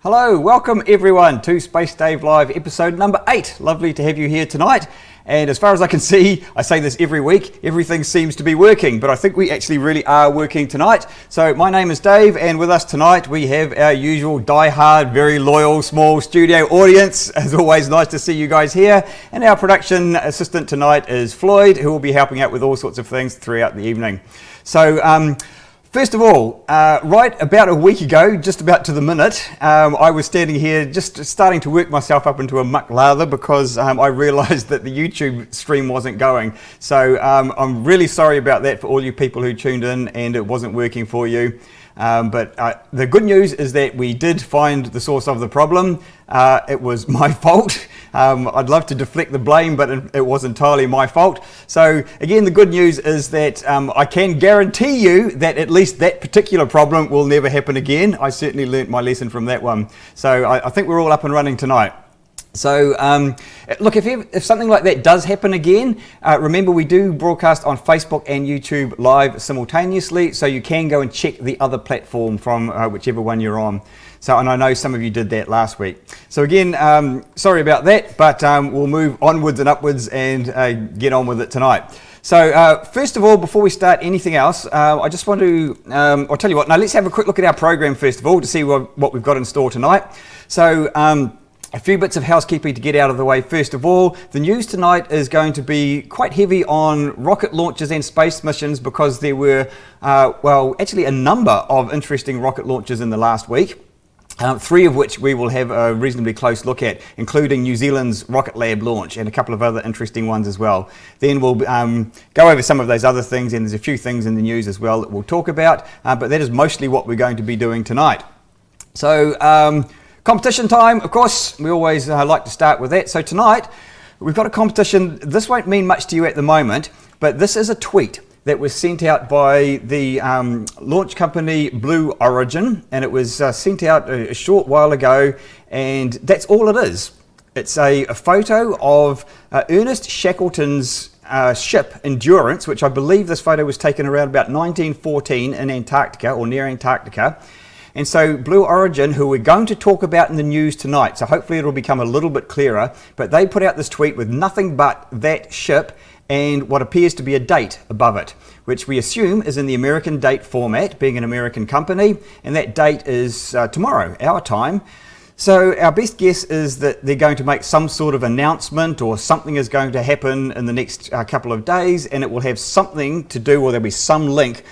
Hello, welcome everyone to Space Dave Live episode number 8. Lovely to have you here tonight. And as far as I can see, I say this every week, everything seems to be working, but I think we actually really are working tonight. So my name is Dave, and with us tonight we have our usual die-hard, very loyal, small studio audience. As always, nice to see you guys here. And our production assistant tonight is Floyd, who will be helping out with all sorts of things throughout the evening. So, first of all, right about a week ago, just about to the minute, I was standing here just starting to work myself up into a muck lather because I realised that the YouTube stream wasn't going. So I'm really sorry about that for all you people who tuned in and it wasn't working for you. But the good news is that we did find the source of the problem. It was my fault. I'd love to deflect the blame, but it was entirely my fault. So again, the good news is that I can guarantee you that at least that particular problem will never happen again. I certainly learnt my lesson from that one. So I think we're all up and running tonight. So look, if something like that does happen again, remember we do broadcast on Facebook and YouTube live simultaneously, so you can go and check the other platform from whichever one you're on. So, and I know some of you did that last week. So again, sorry about that, but we'll move onwards and upwards and get on with it tonight. So first of all, before we start anything else, I just want to, I'll tell you what, now let's have a quick look at our program first of all to see what we've got in store tonight. So a few bits of housekeeping to get out of the way. First of all, the news tonight is going to be quite heavy on rocket launches and space missions because there were, well, actually a number of interesting rocket launches in the last week. 3 of which we will have a reasonably close look at, including New Zealand's Rocket Lab launch and a couple of other interesting ones as well. Then we'll go over some of those other things, and there's a few things in the news as well that we'll talk about, but that is mostly what we're going to be doing tonight. So competition time, of course, we always like to start with that. So tonight we've got a competition. This won't mean much to you at the moment, but this is a tweet that was sent out by the launch company Blue Origin, and it was sent out a short while ago, and that's all it is. It's a photo of Ernest Shackleton's ship Endurance, which I believe this photo was taken around about 1914 in Antarctica or near Antarctica. And so Blue Origin, who we're going to talk about in the news tonight, so hopefully it'll become a little bit clearer, but they put out this tweet with nothing but that ship and what appears to be a date above it, which we assume is in the American date format, being an American company, and that date is tomorrow, our time. So our best guess is that they're going to make some sort of announcement or something is going to happen in the next couple of days, and it will have something to do, or there'll be some link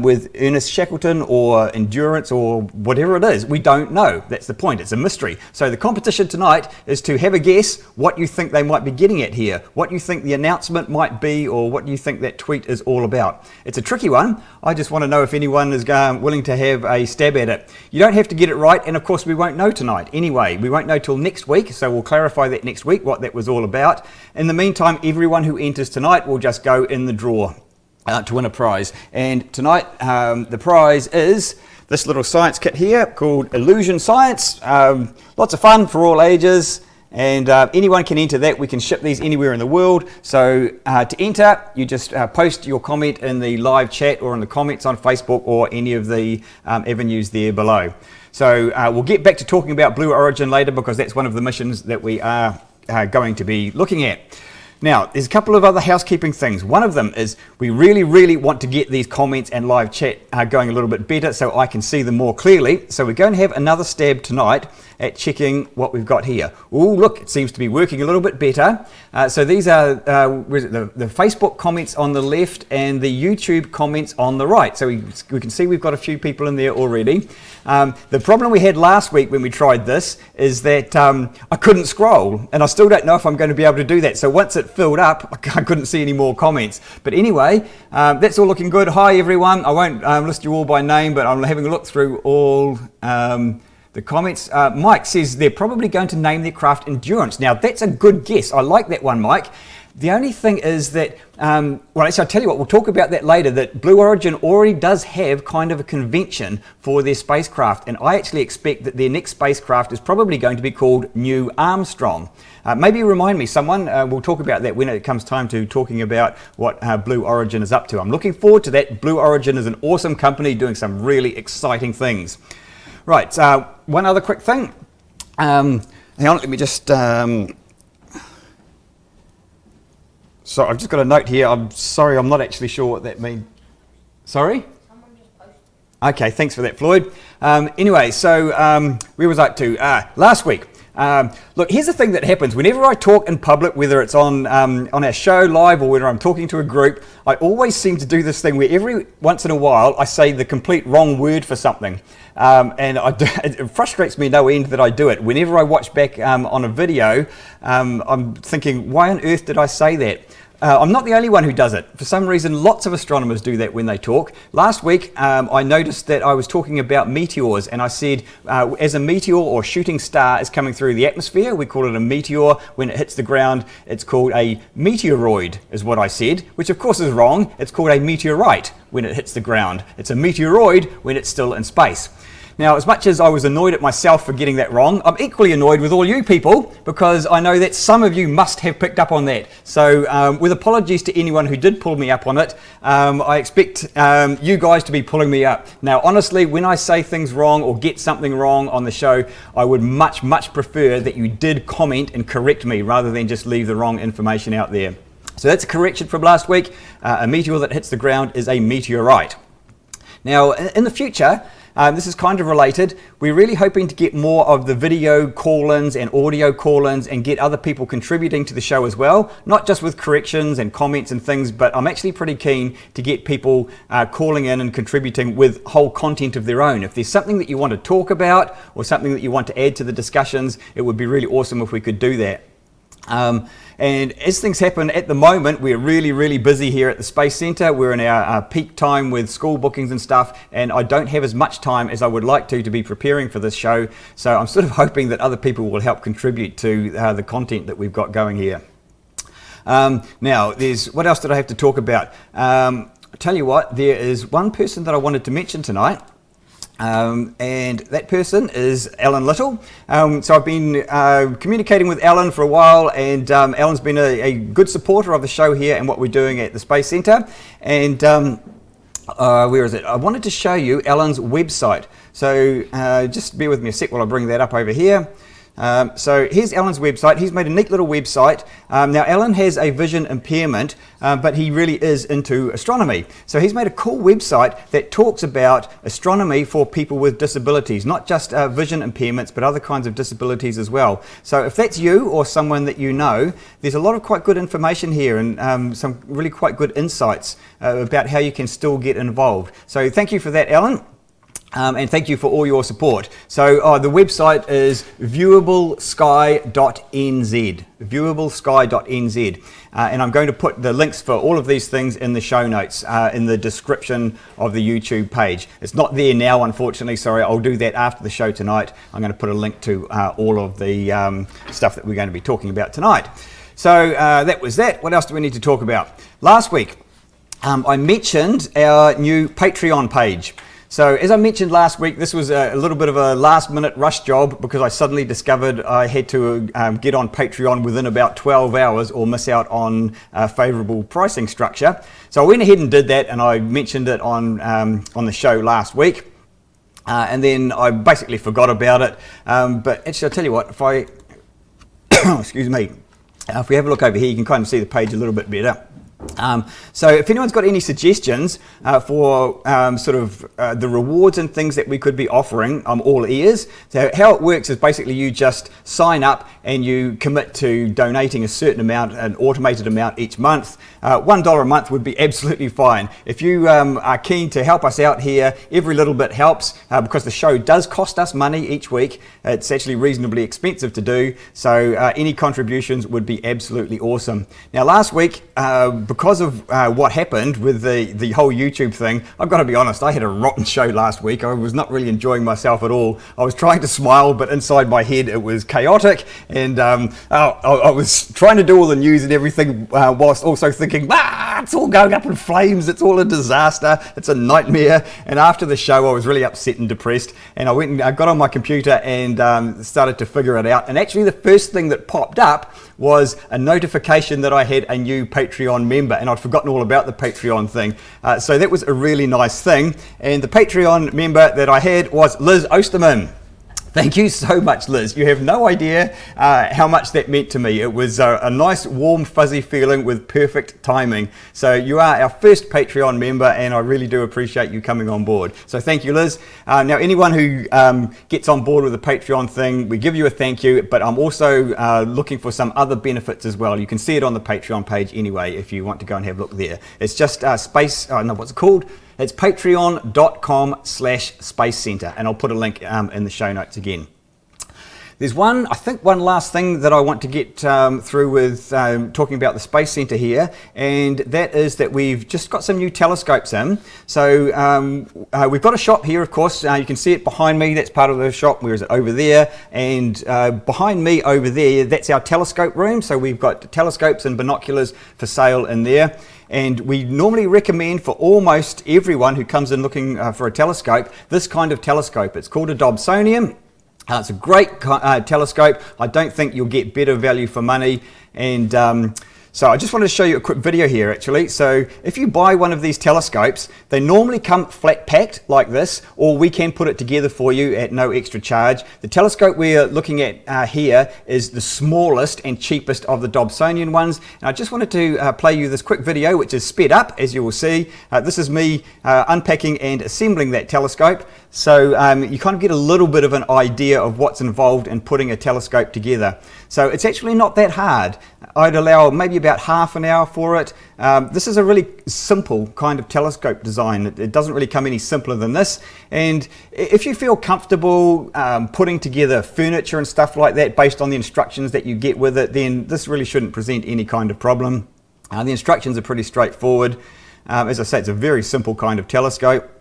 with Ernest Shackleton or Endurance or whatever it is. We don't know. That's the point. It's a mystery. So the competition tonight is to have a guess what you think they might be getting at here, what you think the announcement might be, or what you think that tweet is all about. It's a tricky one. I just want to know if anyone is willing to have a stab at it. You don't have to get it right, and of course we won't know tonight. Anyway, we won't know till next week, so we'll clarify that next week, what that was all about. In the meantime, everyone who enters tonight will just go in the draw to win a prize. And tonight, the prize is this little science kit here called Illusion Science. Lots of fun for all ages, and anyone can enter that. We can ship these anywhere in the world. So to enter, you just post your comment in the live chat or in the comments on Facebook or any of the avenues there below. So we'll get back to talking about Blue Origin later because that's one of the missions that we are going to be looking at. Now, there's a couple of other housekeeping things. One of them is we really, really want to get these comments and live chat going a little bit better so I can see them more clearly. So we're going to have another stab tonight at checking what we've got here. Oh, look, it seems to be working a little bit better. So these are the Facebook comments on the left and the YouTube comments on the right. So we can see we've got a few people in there already. The problem we had last week when we tried this is that I couldn't scroll, and I still don't know if I'm going to be able to do that. So once it filled up, I couldn't see any more comments. But anyway, that's all looking good. Hi everyone. I won't list you all by name, but I'm having a look through all the comments. Mike says they're probably going to name their craft Endurance. Now that's a good guess. I like that one, Mike. The only thing is that, well, actually, I'll tell you what, we'll talk about that later, that Blue Origin already does have kind of a convention for their spacecraft, and I actually expect that their next spacecraft is probably going to be called New Armstrong. Maybe remind me, someone, we'll talk about that when it comes time to talking about what Blue Origin is up to. I'm looking forward to that. Blue Origin is an awesome company doing some really exciting things. Right, one other quick thing. Hang on, let me just... So I've just got a note here. I'm sorry, I'm not actually sure what that means. Sorry? Someone just posted. Okay, thanks for that, Floyd. Anyway, so where was I up to? Last week. Look, here's the thing that happens. Whenever I talk in public, whether it's on our show live or whether I'm talking to a group, I always seem to do this thing where every once in a while I say the complete wrong word for something. And it frustrates me no end that I do it. Whenever I watch back on a video, I'm thinking, why on earth did I say that? I'm not the only one who does it. For some reason, lots of astronomers do that when they talk. Last week, I noticed that I was talking about meteors, and I said, as a meteor or shooting star is coming through the atmosphere, we call it a meteor. When it hits the ground, it's called a meteoroid, is what I said, which of course is wrong. It's called a meteorite when it hits the ground. It's a meteoroid when it's still in space. Now, as much as I was annoyed at myself for getting that wrong, I'm equally annoyed with all you people because I know that some of you must have picked up on that. So with apologies to anyone who did pull me up on it, I expect you guys to be pulling me up. Now, honestly, when I say things wrong or get something wrong on the show, I would much, much prefer that you did comment and correct me rather than just leave the wrong information out there. So that's a correction from last week. A meteor that hits the ground is a meteorite. Now, in the future, this is kind of related. We're really hoping to get more of the video call-ins and audio call-ins and get other people contributing to the show as well, not just with corrections and comments and things, but I'm actually pretty keen to get people calling in and contributing with whole content of their own. If there's something that you want to talk about or something that you want to add to the discussions, it would be really awesome if we could do that. And as things happen at the moment, we're really, really busy here at the Space Centre. We're in our peak time with school bookings and stuff, and I don't have as much time as I would like to be preparing for this show. So I'm sort of hoping that other people will help contribute to the content that we've got going here. Now, what else did I have to talk about? I tell you what, there is one person that I wanted to mention tonight. And that person is Alan Little. So I've been communicating with Alan for a while, and Alan's been a good supporter of the show here and what we're doing at the Space Centre. And where is it? I wanted to show you Alan's website. So just bear with me a sec while I bring that up over here. So here's Alan's website. He's made a neat little website. Now Alan has a vision impairment, but he really is into astronomy. So he's made a cool website that talks about astronomy for people with disabilities, not just vision impairments, but other kinds of disabilities as well. So if that's you or someone that you know, there's a lot of quite good information here and some really quite good insights about how you can still get involved. So thank you for that, Alan. And thank you for all your support. So the website is viewablesky.nz, viewablesky.nz. And I'm going to put the links for all of these things in the show notes, in the description of the YouTube page. It's not there now, unfortunately. Sorry, I'll do that after the show tonight. I'm going to put a link to all of the stuff that we're going to be talking about tonight. So that was that. What else do we need to talk about? Last week, I mentioned our new Patreon page. So as I mentioned last week, this was a little bit of a last minute rush job because I suddenly discovered I had to get on Patreon within about 12 hours or miss out on a favourable pricing structure. So I went ahead and did that, and I mentioned it on the show last week. And then I basically forgot about it. But actually, I'll tell you what, if I, excuse me, if we have a look over here, you can kind of see the page a little bit better. So if anyone's got any suggestions for the rewards and things that we could be offering, I'm all ears. So how it works is basically you just sign up and you commit to donating a certain amount, an automated amount each month. $1 a month would be absolutely fine. If you are keen to help us out here, every little bit helps because the show does cost us money each week. It's actually reasonably expensive to do. So any contributions would be absolutely awesome. Now last week, because of what happened with the whole YouTube thing, I've got to be honest, I had a rotten show last week. I was not really enjoying myself at all. I was trying to smile, but inside my head it was chaotic, and I was trying to do all the news and everything whilst also thinking, it's all going up in flames, it's all a disaster, it's a nightmare. And after the show I was really upset and depressed, and I went and I got on my computer and started to figure it out. And actually the first thing that popped up was a notification that I had a new Patreon member, and I'd forgotten all about the Patreon thing. So that was a really nice thing. And the Patreon member that I had was Liz Osterman. Thank you so much, Liz. You have no idea how much that meant to me. It was a nice, warm, fuzzy feeling with perfect timing. So you are our first Patreon member, and I really do appreciate you coming on board. So thank you, Liz. Now, anyone who gets on board with the Patreon thing, we give you a thank you, but I'm also looking for some other benefits as well. You can see it on the Patreon page anyway if you want to go and have a look there. It's just what's it called? It's patreon.com/Space Center, and I'll put a link in the show notes again. There's one last thing that I want to get through with talking about the Space Center here, and that is that we've just got some new telescopes in. So we've got a shop here, of course. You can see it behind me. That's part of the shop. Where is it? Over there. And behind me over there, that's our telescope room. So we've got telescopes and binoculars for sale in there. And we normally recommend for almost everyone who comes in looking for a telescope, this kind of telescope. It's called a Dobsonian. It's a great telescope. I don't think you'll get better value for money. And so I just wanted to show you a quick video here actually. So if you buy one of these telescopes, they normally come flat packed like this, or we can put it together for you at no extra charge. The telescope we're looking at here is the smallest and cheapest of the Dobsonian ones. And I just wanted to play you this quick video, which is sped up, as you will see. This is me unpacking and assembling that telescope. So you kind of get a little bit of an idea of what's involved in putting a telescope together. So it's actually not that hard. I'd allow maybe about half an hour for it. This is a really simple kind of telescope design. It doesn't really come any simpler than this. And if you feel comfortable putting together furniture and stuff like that based on the instructions that you get with it, then this really shouldn't present any kind of problem. The instructions are pretty straightforward. As I say, it's a very simple kind of telescope.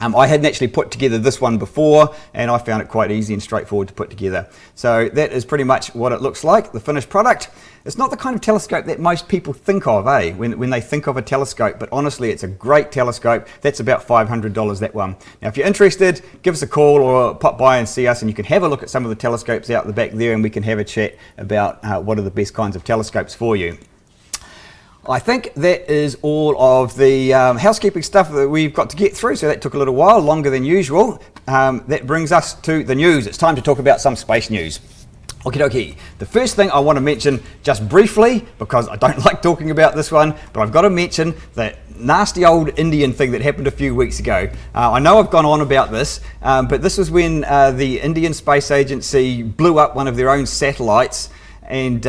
I hadn't actually put together this one before, and I found it quite easy and straightforward to put together. So that is pretty much what it looks like, the finished product. It's not the kind of telescope that most people think of, when they think of a telescope, but honestly, it's a great telescope. That's about $500, that one. Now, if you're interested, give us a call or pop by and see us, and you can have a look at some of the telescopes out the back there, and we can have a chat about what are the best kinds of telescopes for you. I think that is all of the housekeeping stuff that we've got to get through, so that took a little while, longer than usual. That brings us to the news. It's time to talk about some space news. Okie dokie. The first thing I want to mention just briefly, because I don't like talking about this one, but I've got to mention that nasty old Indian thing that happened a few weeks ago. I know I've gone on about this, but this was when the Indian Space Agency blew up one of their own satellites and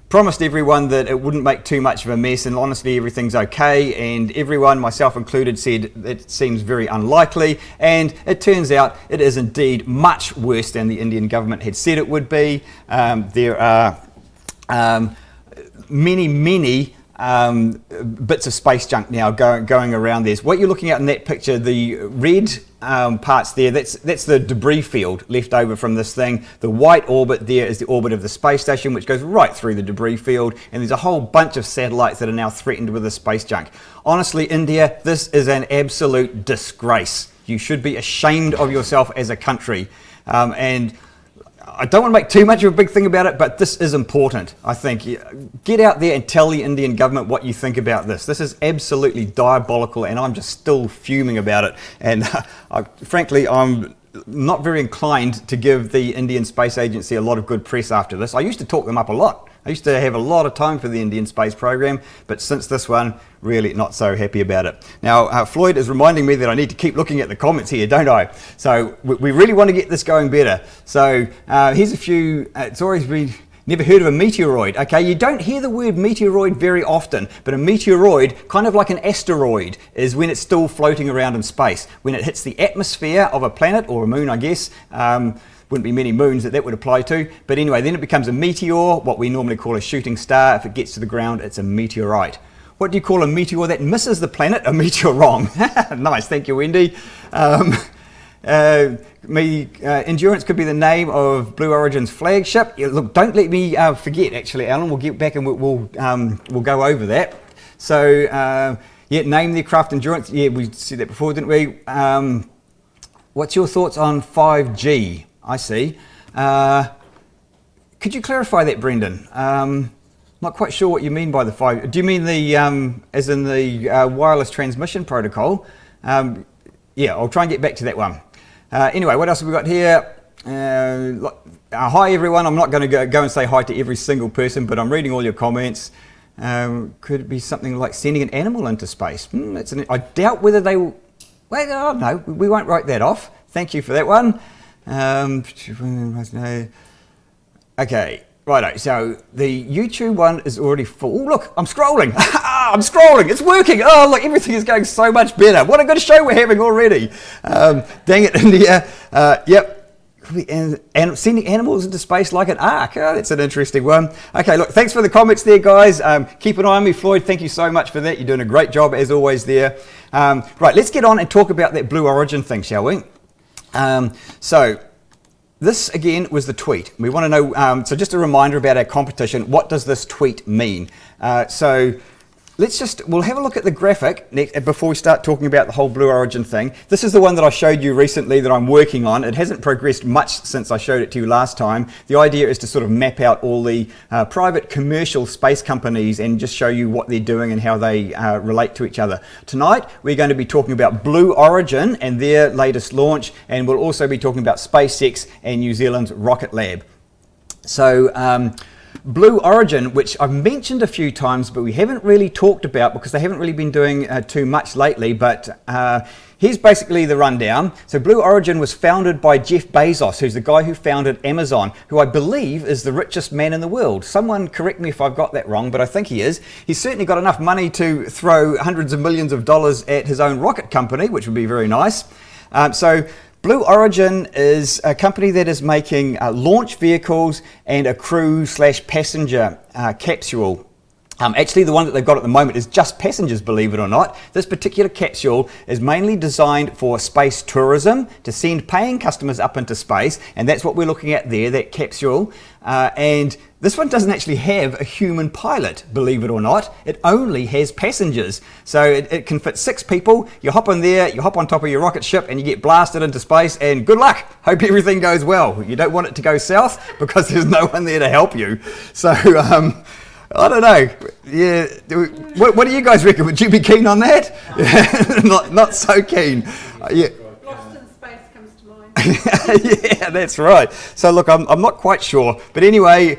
promised everyone that it wouldn't make too much of a mess, and honestly everything's okay, and everyone, myself included, said it seems very unlikely, and it turns out it is indeed much worse than the Indian government had said it would be. There are many bits of space junk now going around. There's what you're looking at in that picture, the red parts there, that's the debris field left over from this thing. The white orbit there is the orbit of the space station, which goes right through the debris field, and there's a whole bunch of satellites that are now threatened with the space junk. Honestly, India, this is an absolute disgrace. You should be ashamed of yourself as a country. And I don't want to make too much of a big thing about it, but this is important, I think. Get out there and tell the Indian government what you think about this. This is absolutely diabolical, and I'm just still fuming about it. And frankly, I'm not very inclined to give the Indian Space Agency a lot of good press after this. I used to talk them up a lot. I used to have a lot of time for the Indian space program, but since this one, really not so happy about it. Now, Floyd is reminding me that I need to keep looking at the comments here, don't I? So we really want to get this going better. So here's a few. It's always been never heard of a meteoroid. Okay, you don't hear the word meteoroid very often, but a meteoroid, kind of like an asteroid, is when it's still floating around in space. When it hits the atmosphere of a planet or a moon, I guess. Wouldn't be many moons that would apply to, but anyway, then it becomes a meteor, what we normally call a shooting star. If it gets to the ground, it's a meteorite. What do you call a meteor that misses the planet? A meteor wrong. Nice, thank you, Wendy. Endurance could be the name of Blue Origin's flagship. Yeah, look, don't let me forget, actually, Alan. We'll get back and we'll go over that. So, yeah, name the craft Endurance. Yeah, we said that before, didn't we? What's your thoughts on 5G? I see. Could you clarify that, Brendan? Not quite sure what you mean by the 5G. Do you mean the, as in the wireless transmission protocol? Yeah, I'll try and get back to that one. Anyway, what else have we got here? Hi everyone, I'm not going to go and say hi to every single person, but I'm reading all your comments. Could it be something like sending an animal into space? I doubt whether they will. Well, no, we won't write that off. Thank you for that one. Okay, righto. So the YouTube one is already full. Oh, look, I'm scrolling. I'm scrolling. It's working. Oh, look, everything is going so much better. What a good show we're having already. Dang it, India. Yep. And sending animals into space like an ark. Oh, that's an interesting one. Okay, look, thanks for the comments there, guys. Keep an eye on me, Floyd. Thank you so much for that. You're doing a great job, as always, there. Right, let's get on and talk about that Blue Origin thing, shall we? So this, again, was the tweet. We want to know, so just a reminder about our competition. What does this tweet mean? We'll have a look at the graphic before we start talking about the whole Blue Origin thing. This is the one that I showed you recently that I'm working on. It hasn't progressed much since I showed it to you last time. The idea is to sort of map out all the private commercial space companies and just show you what they're doing and how they relate to each other. Tonight, we're going to be talking about Blue Origin and their latest launch, and we'll also be talking about SpaceX and New Zealand's Rocket Lab. So, Blue Origin, which I've mentioned a few times, but we haven't really talked about because they haven't really been doing too much lately, but here's basically the rundown. So Blue Origin was founded by Jeff Bezos, who's the guy who founded Amazon, who I believe is the richest man in the world. Someone correct me if I've got that wrong, but I think he is. He's certainly got enough money to throw hundreds of millions of dollars at his own rocket company, which would be very nice. Blue Origin is a company that is making launch vehicles and a crew/passenger capsule. Actually, the one that they've got at the moment is just passengers, believe it or not. This particular capsule is mainly designed for space tourism, to send paying customers up into space, and that's what we're looking at there, that capsule. And this one doesn't actually have a human pilot, believe it or not. It only has passengers. So it can fit 6 people. You hop in there, you hop on top of your rocket ship, and you get blasted into space, and good luck. Hope everything goes well. You don't want it to go south because there's no one there to help you. So, I don't know. Yeah, what do you guys reckon? Would you be keen on that? not so keen. Yeah. Lost in Space comes to mind. Yeah, that's right. So look, I'm not quite sure, but anyway,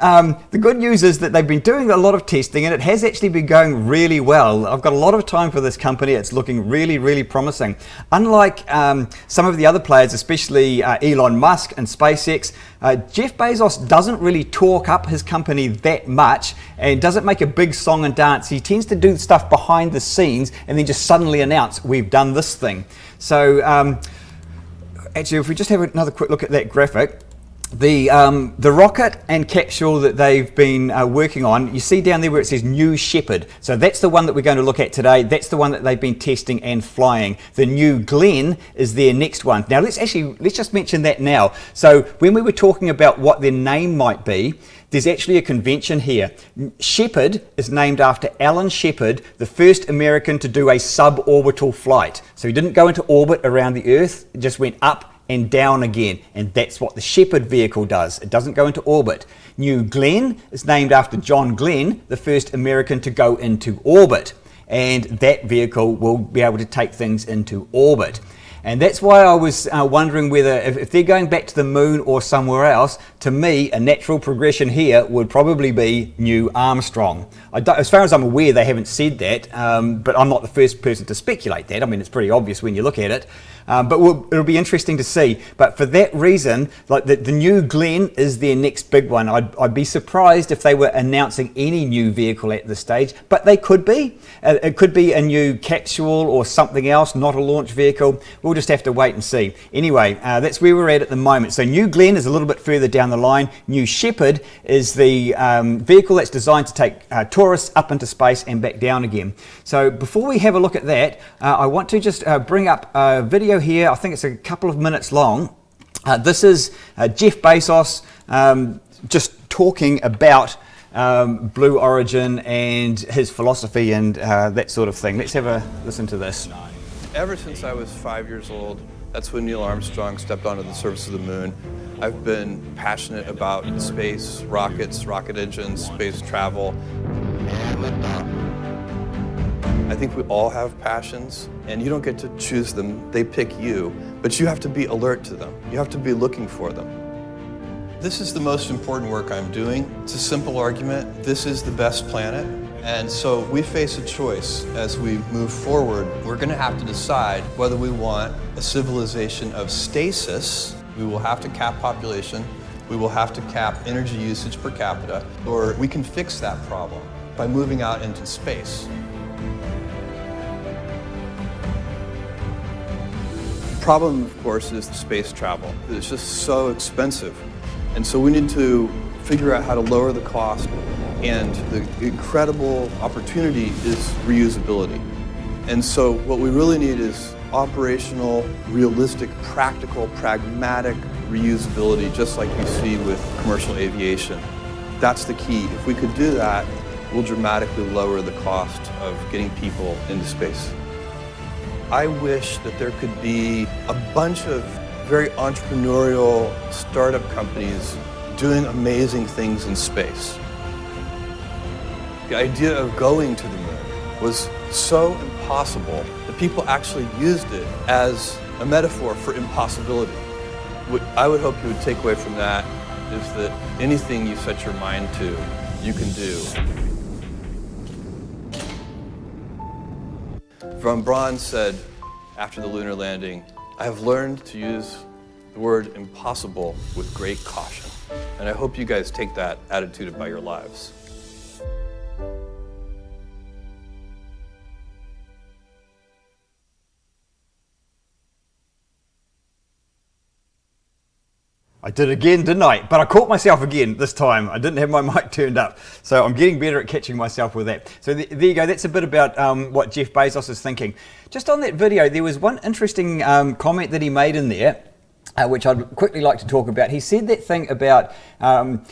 the good news is that they've been doing a lot of testing and it has actually been going really well. I've got a lot of time for this company. It's looking really, really promising. Unlike some of the other players, especially Elon Musk and SpaceX, Jeff Bezos doesn't really talk up his company that much and doesn't make a big song and dance. He tends to do stuff behind the scenes and then just suddenly announce, we've done this thing. So actually, if we just have another quick look at that graphic, the rocket and capsule that they've been working on, you see down there where it says New Shepard. So that's the one that we're going to look at today. That's the one that they've been testing and flying. The New Glenn is their next one. Now let's just mention that now. So when we were talking about what their name might be, there's actually a convention here. Shepard is named after Alan Shepard, the first American to do a suborbital flight. So he didn't go into orbit around the Earth, it just went up and down again, and that's what the Shepard vehicle does. It doesn't go into orbit. New Glenn is named after John Glenn, the first American to go into orbit, and that vehicle will be able to take things into orbit. And that's why I was wondering whether, if they're going back to the moon or somewhere else, to me, a natural progression here would probably be Neil Armstrong. As far as I'm aware, they haven't said that, but I'm not the first person to speculate that. I mean, it's pretty obvious when you look at it. But it'll be interesting to see. But for that reason, like the New Glenn is their next big one. I'd be surprised if they were announcing any new vehicle at this stage, but they could be. It could be a new capsule or something else, not a launch vehicle. We'll just have to wait and see. Anyway, that's where we're at the moment. So New Glenn is a little bit further down the line. New Shepard is the vehicle that's designed to take tourists up into space and back down again. So before we have a look at that, I want to just bring up a video here. I think it's a couple of minutes long. This is Jeff Bezos just talking about Blue Origin and his philosophy and that sort of thing. Let's have a listen to this. Ever since I was 5 years old, that's when Neil Armstrong stepped onto the surface of the moon. I've been passionate about space, rockets, rocket engines, space travel. And liftoff. I think we all have passions, and you don't get to choose them, they pick you, but you have to be alert to them. You have to be looking for them. This is the most important work I'm doing. It's a simple argument. This is the best planet, and so we face a choice as we move forward. We're going to have to decide whether we want a civilization of stasis. We will have to cap population. We will have to cap energy usage per capita, or we can fix that problem by moving out into space. The problem, of course, is space travel. It's just so expensive. And so we need to figure out how to lower the cost, and the incredible opportunity is reusability. And so what we really need is operational, realistic, practical, pragmatic reusability, just like you see with commercial aviation. That's the key. If we could do that, we'll dramatically lower the cost of getting people into space. I wish that there could be a bunch of very entrepreneurial startup companies doing amazing things in space. The idea of going to the moon was so impossible that people actually used it as a metaphor for impossibility. What I would hope you would take away from that is that anything you set your mind to, you can do. Von Braun said after the lunar landing, "I have learned to use the word impossible with great caution." And I hope you guys take that attitude about your lives. I did again, didn't I? But I caught myself again this time. I didn't have my mic turned up. So I'm getting better at catching myself with that. So there you go. That's a bit about what Jeff Bezos is thinking. Just on that video, there was one interesting comment that he made in there, which I'd quickly like to talk about. He said that thing about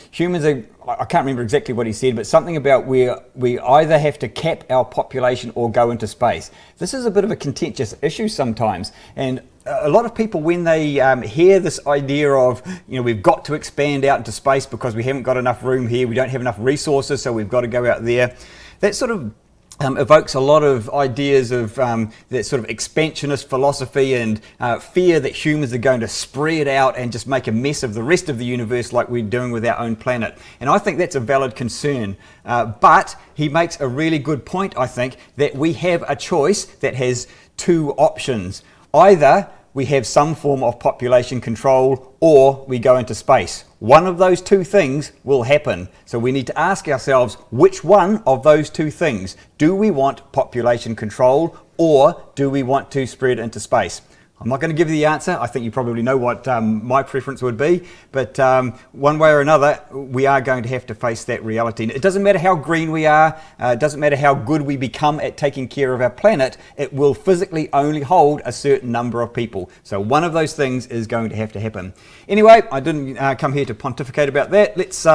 humans are, I can't remember exactly what he said, but something about where we either have to cap our population or go into space. This is a bit of a contentious issue sometimes, and a lot of people, when they hear this idea of, we've got to expand out into space because we haven't got enough room here, we don't have enough resources, so we've got to go out there, that sort of evokes a lot of ideas of that sort of expansionist philosophy and fear that humans are going to spread out and just make a mess of the rest of the universe like we're doing with our own planet. And I think that's a valid concern. But he makes a really good point, I think, that we have a choice that has two options. Either we have some form of population control, or we go into space. One of those two things will happen. So we need to ask ourselves, which one of those two things? Do we want population control, or do we want to spread into space? I'm not going to give you the answer. I think you probably know what my preference would be, but one way or another, we are going to have to face that reality. It doesn't matter how green we are, it doesn't matter how good we become at taking care of our planet, it will physically only hold a certain number of people. So one of those things is going to happen. Anyway, I didn't come here to pontificate about that. Let's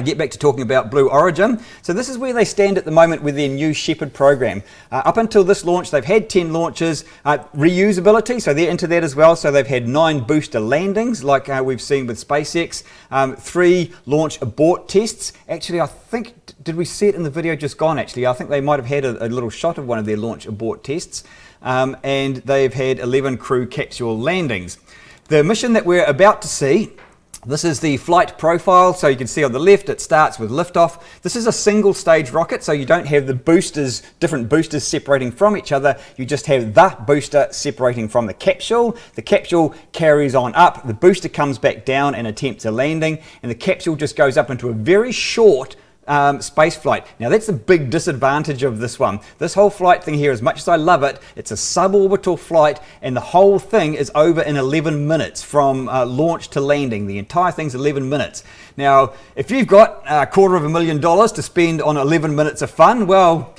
get back to talking about Blue Origin. So this is where they stand at the moment with their New Shepard program. Up until this launch, they've had 10 launches. Reusability, so they're into that as well. So they've had 9 booster landings, like we've seen with SpaceX. 3 launch abort tests. Actually, I think, did we see it in the video just gone, actually? I think they might have had a little shot of one of their launch abort tests. And they've had 11 crew capsule landings. The mission that we're about to see, this is the flight profile. So you can see on the left, it starts with liftoff. This is a single stage rocket, so you don't have the boosters, different boosters separating from each other. You just have the booster separating from the capsule. The capsule carries on up, the booster comes back down and attempts a landing, and the capsule just goes up into a very short space flight. Now that's the big disadvantage of this one. This whole flight thing here, as much as I love it, it's a suborbital flight, and the whole thing is over in 11 minutes from launch to landing. The entire thing's 11 minutes. Now, if you've got $250,000 to spend on 11 minutes of fun, well,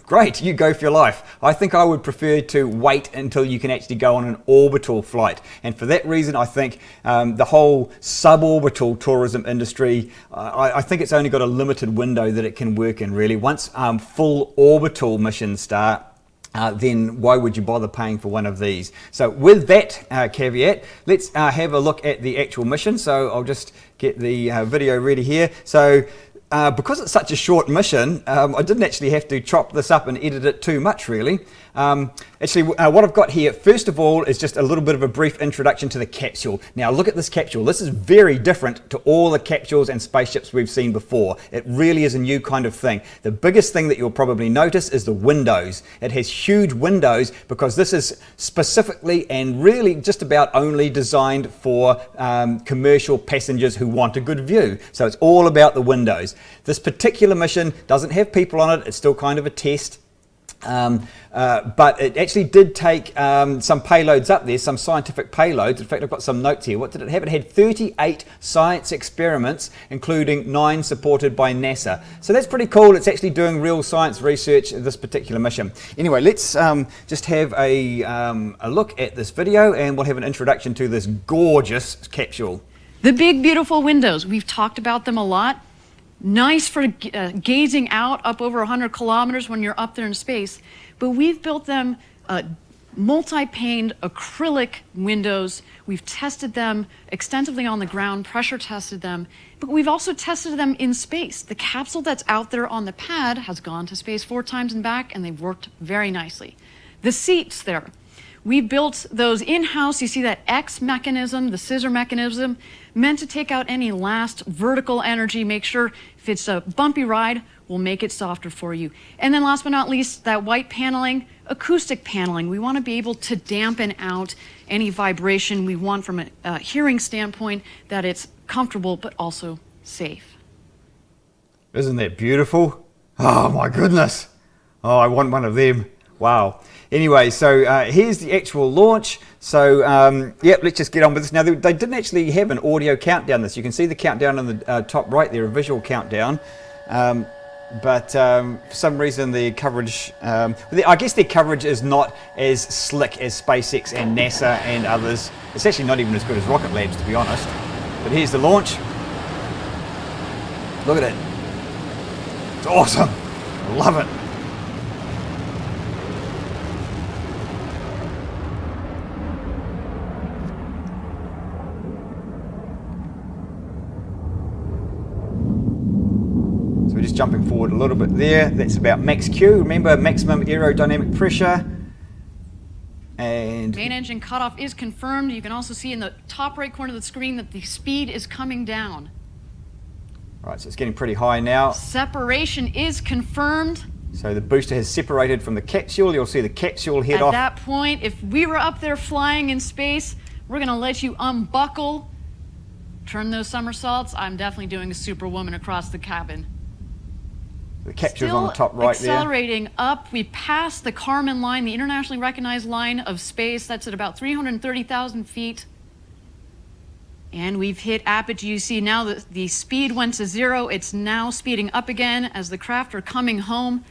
great, you go for your life. I think I would prefer to wait until you can actually go on an orbital flight. And for that reason, I think the whole suborbital tourism industry, I think it's only got a limited window that it can work in, really. Once full orbital missions start, then why would you bother paying for one of these? So with that caveat, let's have a look at the actual mission. So I'll just get the video ready here. So because it's such a short mission, I didn't actually have to chop this up and edit it too much, really. What I've got here, first of all, is just a little bit of a brief introduction to the capsule. Now, look at this capsule. This is very different to all the capsules and spaceships we've seen before. It really is a new kind of thing. The biggest thing that you'll probably notice is the windows. It has huge windows because this is specifically and really just about only designed for commercial passengers who want a good view. So it's all about the windows. This particular mission doesn't have people on it. It's still kind of a test. But it actually did take some payloads up there, some scientific payloads. In fact, I've got some notes here. What did it have? It had 38 science experiments, including 9 supported by NASA. So that's pretty cool. It's actually doing real science research, this particular mission. Anyway, let's just have a look at this video, and we'll have an introduction to this gorgeous capsule. The big, beautiful windows. We've talked about them a lot. Nice for gazing out up over 100 kilometers when you're up there in space. But we've built them multi-paned acrylic windows. We've tested them extensively on the ground, pressure tested them, but we've also tested them in space. The capsule that's out there on the pad has gone to space 4 times and back, and they've worked very nicely. The seats there, we built those in-house. You see that X mechanism, the scissor mechanism, meant to take out any last vertical energy, make sure if it's a bumpy ride, we'll make it softer for you. And then last but not least, that white paneling, acoustic paneling. We want to be able to dampen out any vibration. We want from a hearing standpoint that it's comfortable but also safe. Isn't that beautiful? Oh my goodness. Oh, I want one of them. Wow. Anyway, so here's the actual launch. So, yep, let's just get on with this. Now, they didn't actually have an audio countdown this. You can see the countdown on the top right there, a visual countdown. But for some reason the coverage, I guess their coverage is not as slick as SpaceX and NASA and others. It's actually not even as good as Rocket Lab's, to be honest. But here's the launch. Look at it. It's awesome. I love it. We're just jumping forward a little bit there. That's about max Q. Remember, maximum aerodynamic pressure. And main engine cutoff is confirmed. You can also see in the top right corner of the screen that the speed is coming down. All right, so it's getting pretty high now. Separation is confirmed. So the booster has separated from the capsule. You'll see the capsule head off. At that point, if we were up there flying in space, we're going to let you unbuckle, turn those somersaults. I'm definitely doing a superwoman across the cabin. The capsule's on the top right there. Accelerating up, we passed the Kármán line, the internationally recognized line of space. That's at about 330,000 feet. And we've hit apogee. You see now that the speed went to 0. It's now speeding up again as the craft are coming home.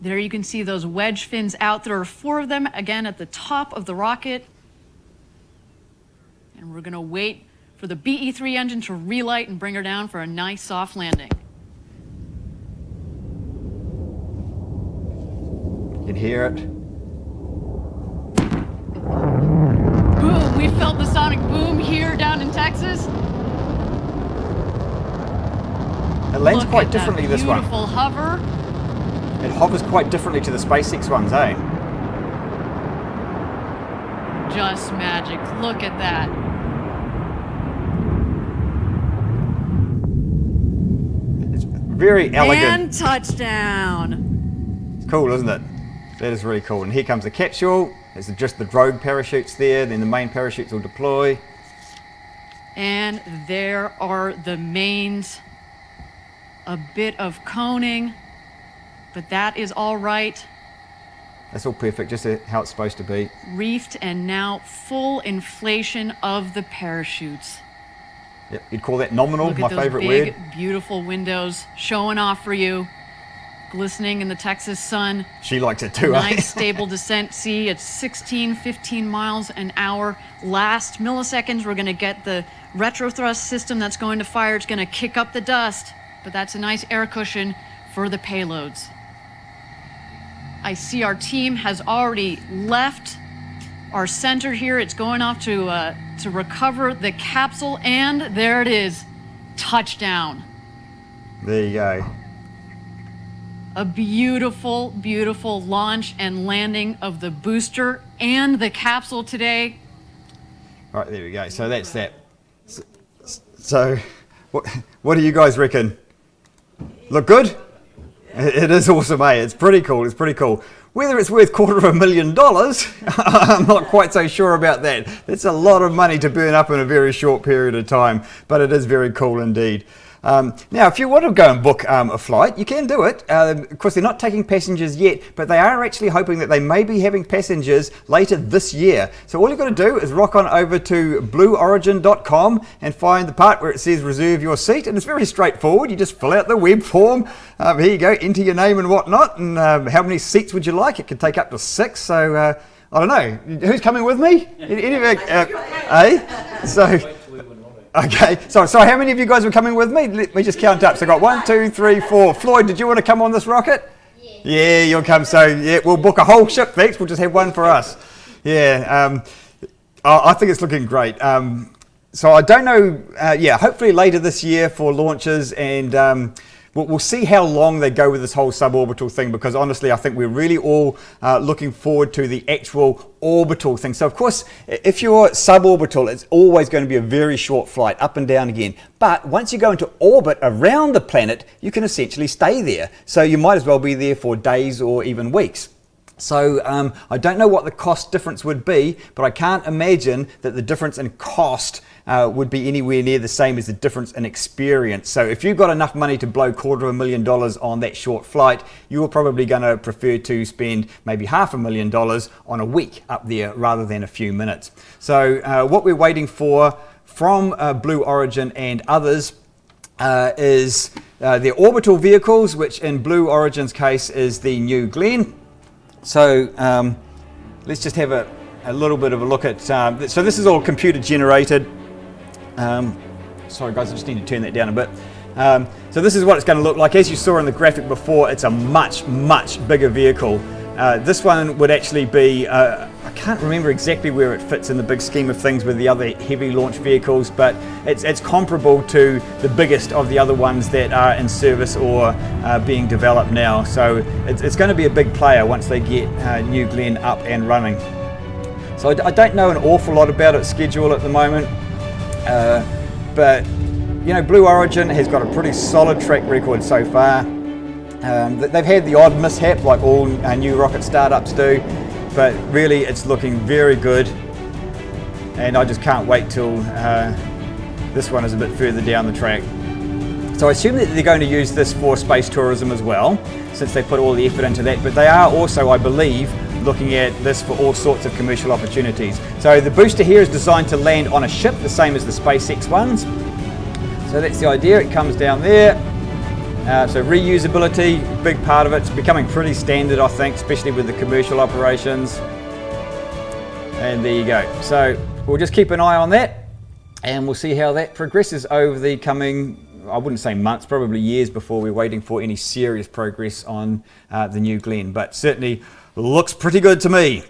There you can see those wedge fins out. There are 4 of them, again, at the top of the rocket. And we're going to wait for the BE-3 engine to relight and bring her down for a nice soft landing. You can hear it. Boom! We felt the sonic boom here down in Texas. It lands quite differently, this one. Beautiful hover. It hovers quite differently to the SpaceX ones, eh? Just magic. Look at that. It's very elegant. And touchdown. It's cool, isn't it? That is really cool. And here comes the capsule. There's just the drogue parachutes there. Then the main parachutes will deploy. And there are the mains. A bit of coning, but that is all right. That's all perfect, just how it's supposed to be. Reefed and now full inflation of the parachutes. Yep, you'd call that nominal, Look my at those favorite big, word. beautiful windows showing off for you. Glistening in the Texas sun. She likes it too, Nice stable descent. See, it's 16, 15 miles an hour. Last milliseconds, we're going to get the retrothrust system that's going to fire. It's going to kick up the dust, but that's a nice air cushion for the payloads. I see our team has already left our center here. It's going off to recover the capsule, and there it is, touchdown. There you go. A beautiful, beautiful launch and landing of the booster and the capsule today. Right, there we go. So that's that. So what do you guys reckon? Look good? It is awesome, eh? It's pretty cool. It's pretty cool. Whether it's worth $250,000, I'm not quite so sure about that. That's a lot of money to burn up in a very short period of time, but it is very cool indeed. Now, if you want to go and book a flight, you can do it. Of course, they're not taking passengers yet, but they are actually hoping that they may be having passengers later this year. So all you've got to do is rock on over to blueorigin.com and find the part where it says reserve your seat, and it's very straightforward. You just fill out the web form. Here you go, enter your name and whatnot, and how many seats would you like? It can take up to 6, so I don't know. Who's coming with me? So... Okay, so how many of you guys were coming with me? Let me just count up. So I got 1, 2, 3, 4. Floyd, did you want to come on this rocket? Yeah, you'll come. So yeah, we'll book a whole ship, thanks. We'll just have one for us. Yeah, I think it's looking great. So I don't know, hopefully later this year for launches, and we'll see how long they go with this whole suborbital thing, because honestly I think we're really all looking forward to the actual orbital thing. So of course, if you're suborbital, it's always going to be a very short flight up and down again. But once you go into orbit around the planet, you can essentially stay there. So you might as well be there for days or even weeks. So I don't know what the cost difference would be, but I can't imagine that the difference in cost would be anywhere near the same as the difference in experience. So if you've got enough money to blow $250,000 on that short flight, you're probably going to prefer to spend maybe $500,000 on a week up there rather than a few minutes. So what we're waiting for from Blue Origin and others is their orbital vehicles, which in Blue Origin's case is the New Glenn. So let's just have a little bit of a look at, so this is all computer generated. Sorry guys, I just need to turn that down a bit. So this is what it's going to look like. As you saw in the graphic before, it's a much, much bigger vehicle. This one would actually be, I can't remember exactly where it fits in the big scheme of things with the other heavy launch vehicles, but it's comparable to the biggest of the other ones that are in service or being developed now. So it's going to be a big player once they get New Glenn up and running. So I don't know an awful lot about its schedule at the moment, but you know, Blue Origin has got a pretty solid track record so far. They've had the odd mishap like all new rocket startups do, but really it's looking very good, and I just can't wait till this one is a bit further down the track. So I assume that they're going to use this for space tourism as well, since they put all the effort into that, but they are also, I believe, looking at this for all sorts of commercial opportunities. So the booster here is designed to land on a ship, the same as the SpaceX ones. So that's the idea, it comes down there. So reusability, big part of it. It's becoming pretty standard, I think, especially with the commercial operations. And there you go. So we'll just keep an eye on that, and we'll see how that progresses over the coming, I wouldn't say months, probably years before we're waiting for any serious progress on the New Glenn. But certainly looks pretty good to me.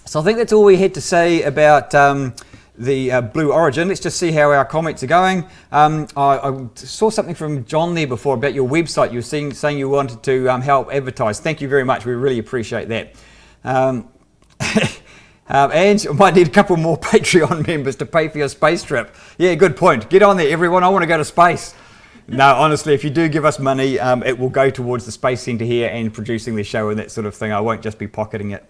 So I think that's all we had to say about the Blue Origin. Let's just see how our comments are going. I saw something from John there before about your website. You were saying you wanted to help advertise. Thank you very much. We really appreciate that. And I might need a couple more Patreon members to pay for your space trip. Yeah, good point. Get on there, everyone. I want to go to space. No, honestly, if you do give us money, it will go towards the Space Centre here and producing the show and that sort of thing. I won't just be pocketing it.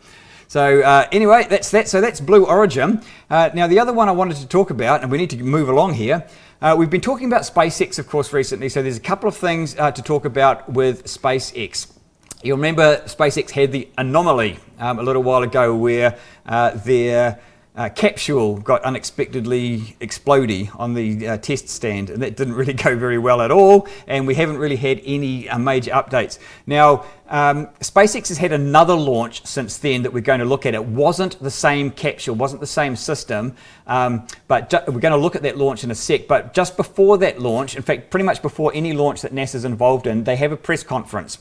So anyway, that's that. So that's Blue Origin. Now the other one I wanted to talk about, and we need to move along here, we've been talking about SpaceX, of course, recently. So there's a couple of things to talk about with SpaceX. You'll remember SpaceX had the anomaly a little while ago where their capsule got unexpectedly explodey on the test stand, and that didn't really go very well at all, and we haven't really had any major updates. Now SpaceX has had another launch since then that we're going to look at. It wasn't the same capsule, wasn't the same system, but we're going to look at that launch in a sec. But just before that launch, in fact pretty much before any launch that NASA's involved in, they have a press conference.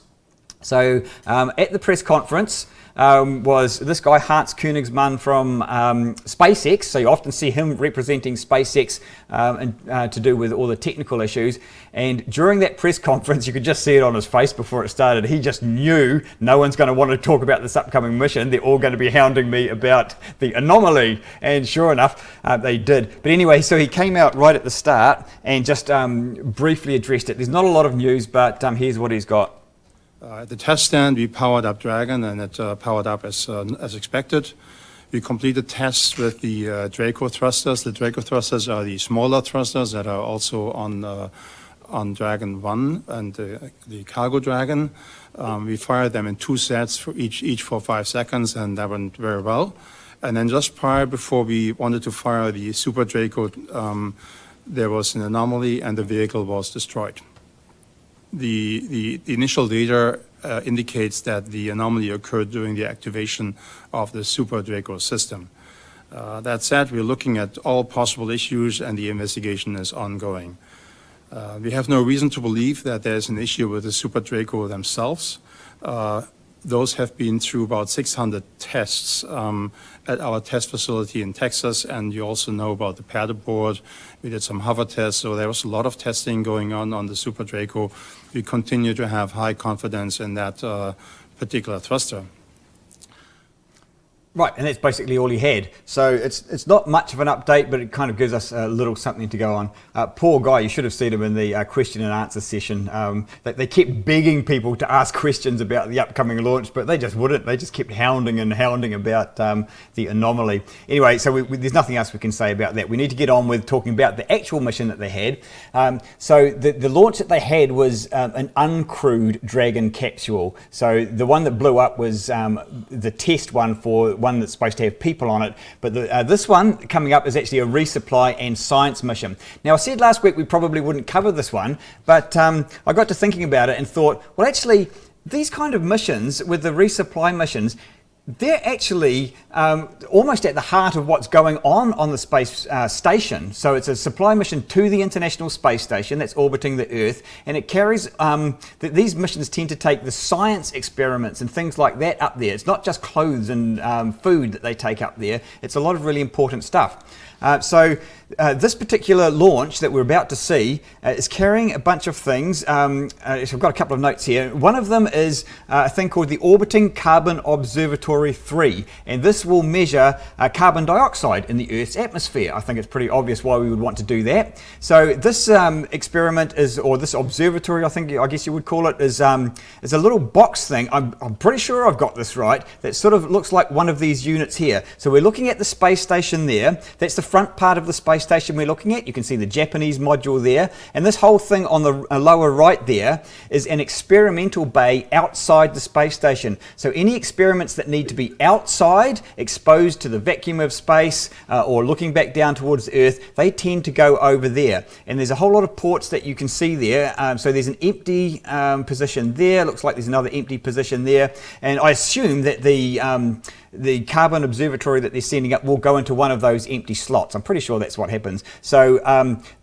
So at the press conference was this guy, Hans Koenigsmann from SpaceX. So you often see him representing SpaceX to do with all the technical issues. And during that press conference, you could just see it on his face before it started. He just knew no one's going to want to talk about this upcoming mission. They're all going to be hounding me about the anomaly. And sure enough, they did. But anyway, so he came out right at the start and just briefly addressed it. There's not a lot of news, but here's what he's got. At the test stand, we powered up Dragon, and it powered up as expected. We completed tests with the Draco thrusters. The Draco thrusters are the smaller thrusters that are also on Dragon 1 and the Cargo Dragon. We fired them in 2 sets for each for 5 seconds, and that went very well. And then just before we wanted to fire the Super Draco, there was an anomaly, and the vehicle was destroyed. The initial data indicates that the anomaly occurred during the activation of the Super Draco system. That said, we're looking at all possible issues, and the investigation is ongoing. We have no reason to believe that there's an issue with the Super Draco themselves. Those have been through about 600 tests at our test facility in Texas, and you also know about the paddleboard. We did some hover tests, so there was a lot of testing going on the Super Draco. We continue to have high confidence in that particular thruster. Right, and that's basically all he had. So it's not much of an update, but it kind of gives us a little something to go on. Poor guy, you should have seen him in the question and answer session. They kept begging people to ask questions about the upcoming launch, but they just wouldn't. They just kept hounding about the anomaly. Anyway, so there's nothing else we can say about that. We need to get on with talking about the actual mission that they had. So the launch that they had was an uncrewed Dragon capsule. So the one that blew up was the test one for one that's supposed to have people on it, but this one coming up is actually a resupply and science mission. Now, I said last week we probably wouldn't cover this one, but I got to thinking about it and thought, well, actually, these kind of missions with the resupply missions, they're actually almost at the heart of what's going on the space station. So it's a supply mission to the International Space Station that's orbiting the Earth, and it carries, these missions tend to take the science experiments and things like that up there. It's not just clothes and food that they take up there, it's a lot of really important stuff. So this particular launch that we're about to see is carrying a bunch of things. So I've got a couple of notes here. One of them is a thing called the Orbiting Carbon Observatory 3, and this will measure carbon dioxide in the Earth's atmosphere. I think it's pretty obvious why we would want to do that. So this experiment is, or this observatory, I guess you would call it, is a little box thing. I'm pretty sure I've got this right. That sort of looks like one of these units here. So we're looking at the space station there. That's the front part of the space station we're looking at. You can see the Japanese module there, and this whole thing on the lower right there is an experimental bay outside the space station. So any experiments that need to be outside, exposed to the vacuum of space, or looking back down towards the Earth, they tend to go over there. And there's a whole lot of ports that you can see there. So there's an empty position there. Looks like there's another empty position there. And I assume that the carbon observatory that they're sending up will go into one of those empty slots. I'm pretty sure that's what happens. So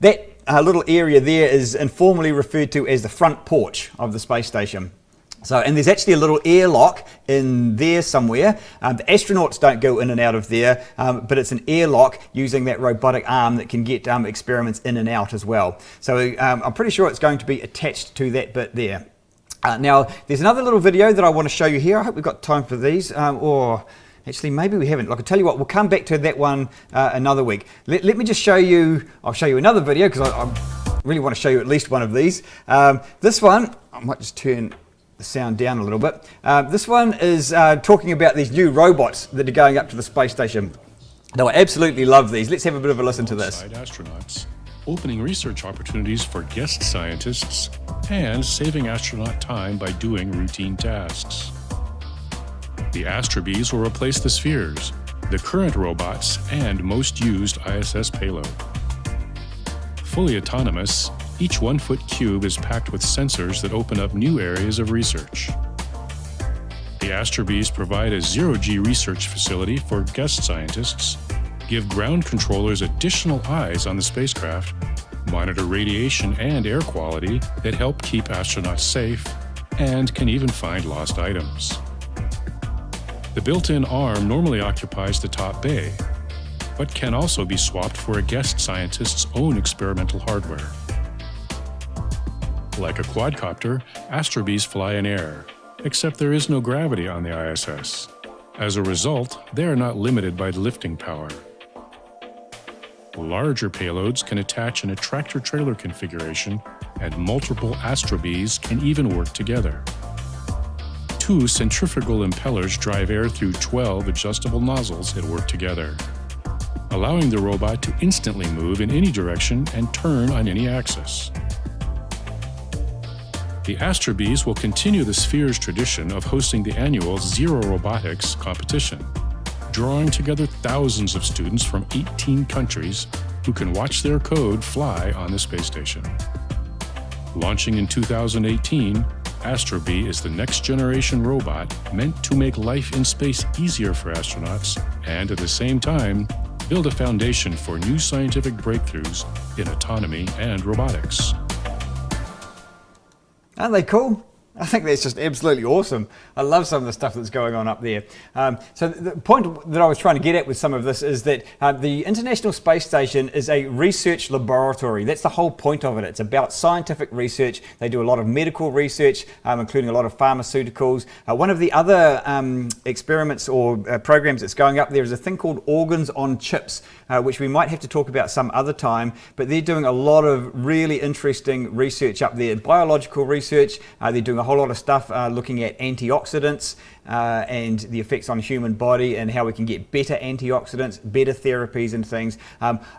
that little area there is informally referred to as the front porch of the space station. So, and there's actually a little airlock in there somewhere. The astronauts don't go in and out of there, but it's an airlock using that robotic arm that can get experiments in and out as well. So I'm pretty sure it's going to be attached to that bit there. Now, there's another little video that I want to show you here. I hope we've got time for these, or actually maybe we haven't. Like, I'll tell you what, we'll come back to that one another week. Let me just show you, I'll show you another video because I really want to show you at least one of these. This one, I might just turn the sound down a little bit. This one is talking about these new robots that are going up to the space station. Now, I absolutely love these. Let's have a bit of a listen to this. Astronauts, opening research opportunities for guest scientists, and saving astronaut time by doing routine tasks. The Astrobees will replace the Spheres, the current robots, and most used ISS payload. Fully autonomous, each 1-foot cube is packed with sensors that open up new areas of research. The Astrobees provide a zero-G research facility for guest scientists, give ground controllers additional eyes on the spacecraft, monitor radiation and air quality that help keep astronauts safe, and can even find lost items. The built-in arm normally occupies the top bay, but can also be swapped for a guest scientist's own experimental hardware. Like a quadcopter, astrobees fly in air, except there is no gravity on the ISS. As a result, they are not limited by lifting power. Larger payloads can attach in a tractor-trailer configuration, and multiple astrobees can even work together. 2 centrifugal impellers drive air through 12 adjustable nozzles that work together, allowing the robot to instantly move in any direction and turn on any axis. The astrobees will continue the Sphere's tradition of hosting the annual Zero Robotics competition, drawing together thousands of students from 18 countries who can watch their code fly on the space station. Launching in 2018, Astrobee is the next-generation robot meant to make life in space easier for astronauts and, at the same time, build a foundation for new scientific breakthroughs in autonomy and robotics. Aren't they cool? I think that's just absolutely awesome. I love some of the stuff that's going on up there. So the point that I was trying to get at with some of this is that the International Space Station is a research laboratory. That's the whole point of it. It's about scientific research. They do a lot of medical research, including a lot of pharmaceuticals. One of the other experiments or programs that's going up there is a thing called Organs on Chips, which we might have to talk about some other time, but they're doing a lot of really interesting research up there. Biological research, they're doing a whole lot of stuff looking at antioxidants and the effects on the human body and how we can get better antioxidants, better therapies and things.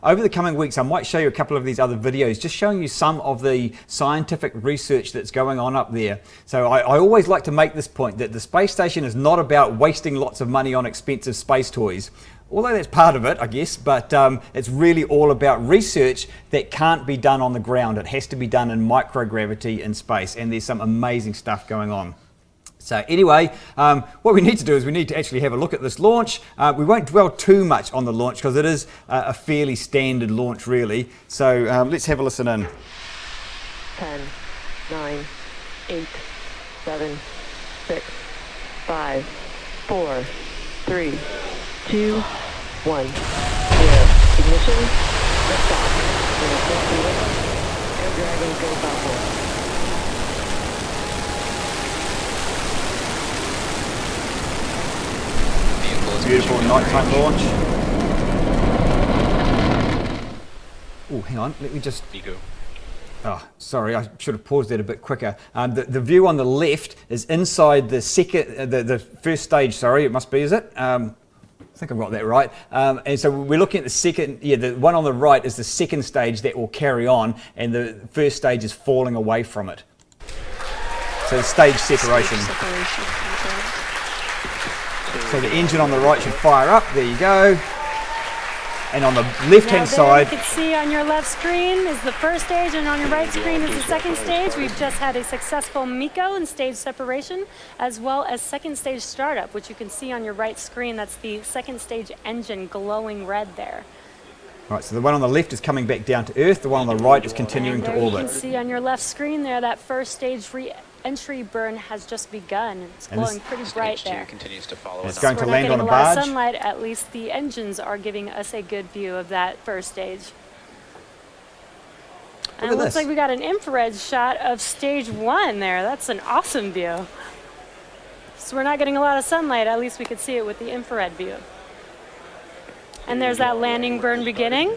Over the coming weeks, I might show you a couple of these other videos, just showing you some of the scientific research that's going on up there. So I always like to make this point that the space station is not about wasting lots of money on expensive space toys. Although that's part of it, I guess, but it's really all about research that can't be done on the ground. It has to be done in microgravity in space, and there's some amazing stuff going on. So anyway, what we need to do is we need to actually have a look at this launch. We won't dwell too much on the launch because it is a fairly standard launch, really. So let's have a listen in. 10, 9, 8, 7, 6, 5, 4, 3, 2, 1, 0. Ignition, liftoff. Air Dragon, go Falcon. Beautiful nighttime launch. Oh, hang on, let me just... Oh, sorry, I should have paused that a bit quicker. The view on the left is inside the the first stage, sorry, it must be, is it? I think I've got that right. And so we're looking at the second, the one on the right is the second stage that will carry on, and the first stage is falling away from it. So stage separation. So the engine on the right should fire up, there you go. And on the left-hand side... you can see on your left screen is the first stage, and on your right screen is the second stage. We've just had a successful MECO and stage separation, as well as second stage startup, which you can see on your right screen. That's the second stage engine glowing red there. Right, so the one on the left is coming back down to Earth, the one on the right is continuing to orbit. You can see on your left screen there that first stage re-entry burn has just begun. It's glowing pretty bright there. Continues to follow it's going to land on a barge. We're not getting a lot of sunlight, at least the engines are giving us a good view of that first stage. And it looks like we got an infrared shot of stage 1 there. That's an awesome view. So we're not getting a lot of sunlight, at least we could see it with the infrared view. And there's that landing burn beginning.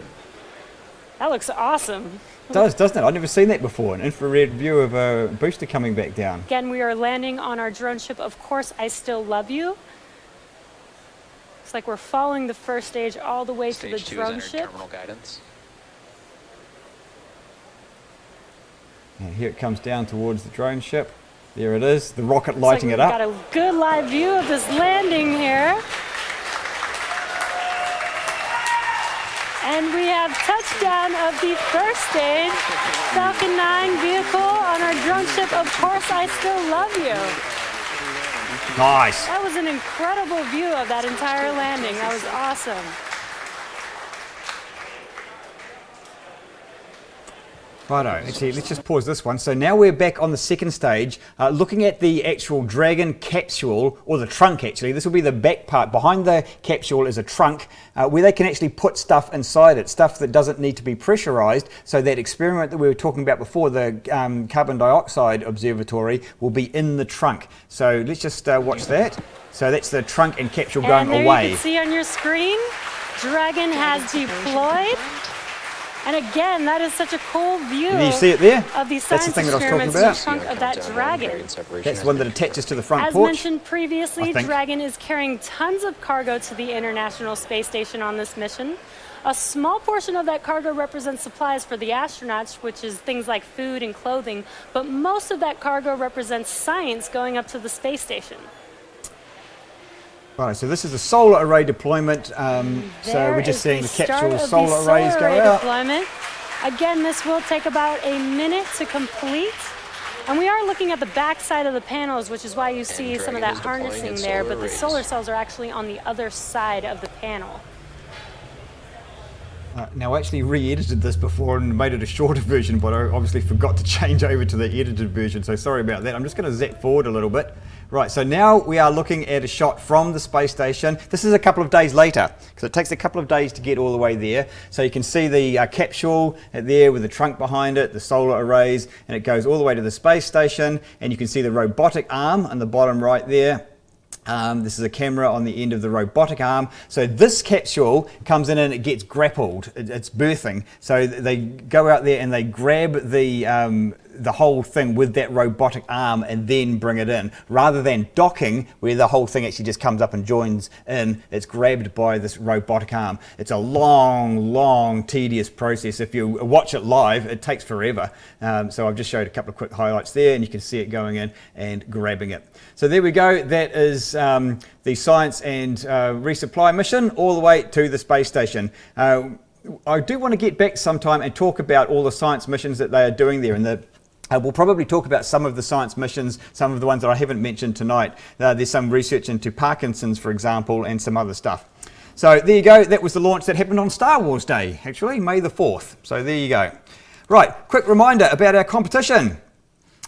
That looks awesome. It does, doesn't it? I've never seen that before, an infrared view of a booster coming back down. Again, we are landing on our drone ship, Of Course I Still Love You. It's like we're following the first stage all the way to the drone ship. Terminal guidance. And here it comes down towards the drone ship. There it is, the rocket lighting it up. We've got a good live view of this landing here. And we have touchdown of the first stage Falcon 9 vehicle on our drone ship, Of Course I Still Love You. Nice. That was an incredible view of that entire landing. That was awesome. Righto, actually, let's just pause this one. So now we're back on the second stage, looking at the actual Dragon capsule, or the trunk actually. This will be the back part. Behind the capsule is a trunk where they can actually put stuff inside it, stuff that doesn't need to be pressurized. So that experiment that we were talking about before, the carbon dioxide observatory, will be in the trunk. So let's just watch that. So that's the trunk and capsule going and there away. You can see on your screen, Dragon has deployed. And again, that is such a cool view. Can you see it there? Of these That's the science thing that I was talking experiments in the about. trunk of that Dragon. That's the one that attaches to the front As porch. mentioned previously, I think. Dragon is carrying tons of cargo to the International Space Station on this mission. A small portion of that cargo represents supplies for the astronauts, which is things like food and clothing, but most of that cargo represents science going up to the space station. Right, so this is a solar array deployment. So we're just seeing the capsule solar arrays go out. Deployment. Again, this will take about a minute to complete. And we are looking at the back side of the panels, which is why you see some of that harnessing there, but the solar cells are actually on the other side of the panel. Now, I actually re-edited this before and made it a shorter version, but I obviously forgot to change over to the edited version, so sorry about that. I'm just going to zap forward a little bit. Right, so now we are looking at a shot from the space station. This is a couple of days later, because it takes a couple of days to get all the way there. So you can see the capsule there with the trunk behind it, the solar arrays, and it goes all the way to the space station, and you can see the robotic arm on the bottom right there. This is a camera on the end of the robotic arm. So this capsule comes in and it gets grappled. It's berthing. So they go out there and they grab the whole thing with that robotic arm and then bring it in. Rather than docking, where the whole thing actually just comes up and joins in, it's grabbed by this robotic arm. It's a long, tedious process. If you watch it live, it takes forever. So I've just showed a couple of quick highlights there, and you can see it going in and grabbing it. So there we go. That is the science and resupply mission all the way to the space station. I do want to get back sometime and talk about all the science missions that they are doing there, and we'll probably talk about some of the science missions, some of the ones that I haven't mentioned tonight. There's some research into Parkinson's, for example, and some other stuff. So there you go. That was the launch that happened on Star Wars Day, actually, May the 4th. So there you go. Right, quick reminder about our competition.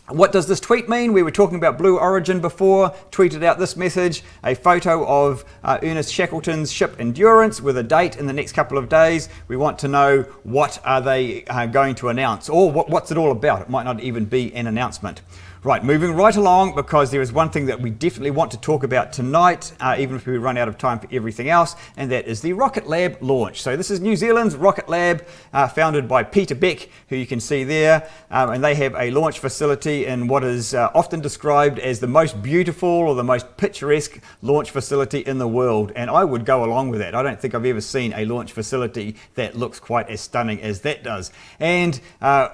What does this tweet mean? We were talking about Blue Origin before. Tweeted out this message, a photo of Ernest Shackleton's ship Endurance with a date in the next couple of days. We want to know what are they going to announce, or what's it all about. It might not even be an announcement. Right, moving right along, because there is one thing that we definitely want to talk about tonight, even if we run out of time for everything else, and that is the Rocket Lab launch. So this is New Zealand's Rocket Lab, founded by Peter Beck, who you can see there, and they have a launch facility in what is often described as the most beautiful or the most picturesque launch facility in the world, and I would go along with that. I don't think I've ever seen a launch facility that looks quite as stunning as that does. And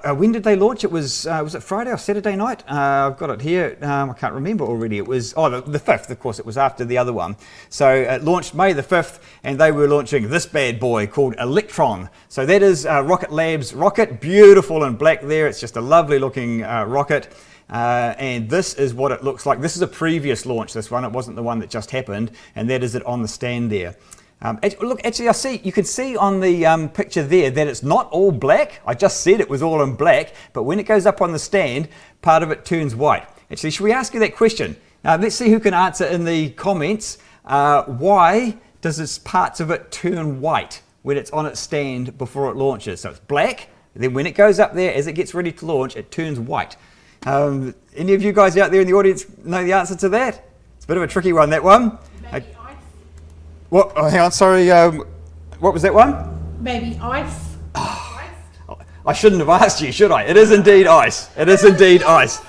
when did they launch? It was it Friday or Saturday night? I've got it here. I can't remember already. It was the 5th, of course. It was after the other one. So it launched May the 5th, and they were launching this bad boy called Electron. So that is Rocket Lab's rocket, beautiful in black there. It's just a lovely looking rocket. And this is what it looks like. This is a previous launch, this one. It wasn't the one that just happened, and that is it on the stand there. Look, actually, you can see on the picture there that it's not all black. I just said it was all in black, but when it goes up on the stand, part of it turns white. Actually, should we ask you that question? Let's see who can answer in the comments. Why does parts of it turn white when it's on its stand before it launches? So it's black, then when it goes up there, as it gets ready to launch, it turns white. Any of you guys out there in the audience know the answer to that? It's a bit of a tricky one, that one. Maybe ice. What? Oh, hang on, sorry. What was that one? Maybe ice. I shouldn't have asked you, should I? It is indeed ice. It is indeed ice.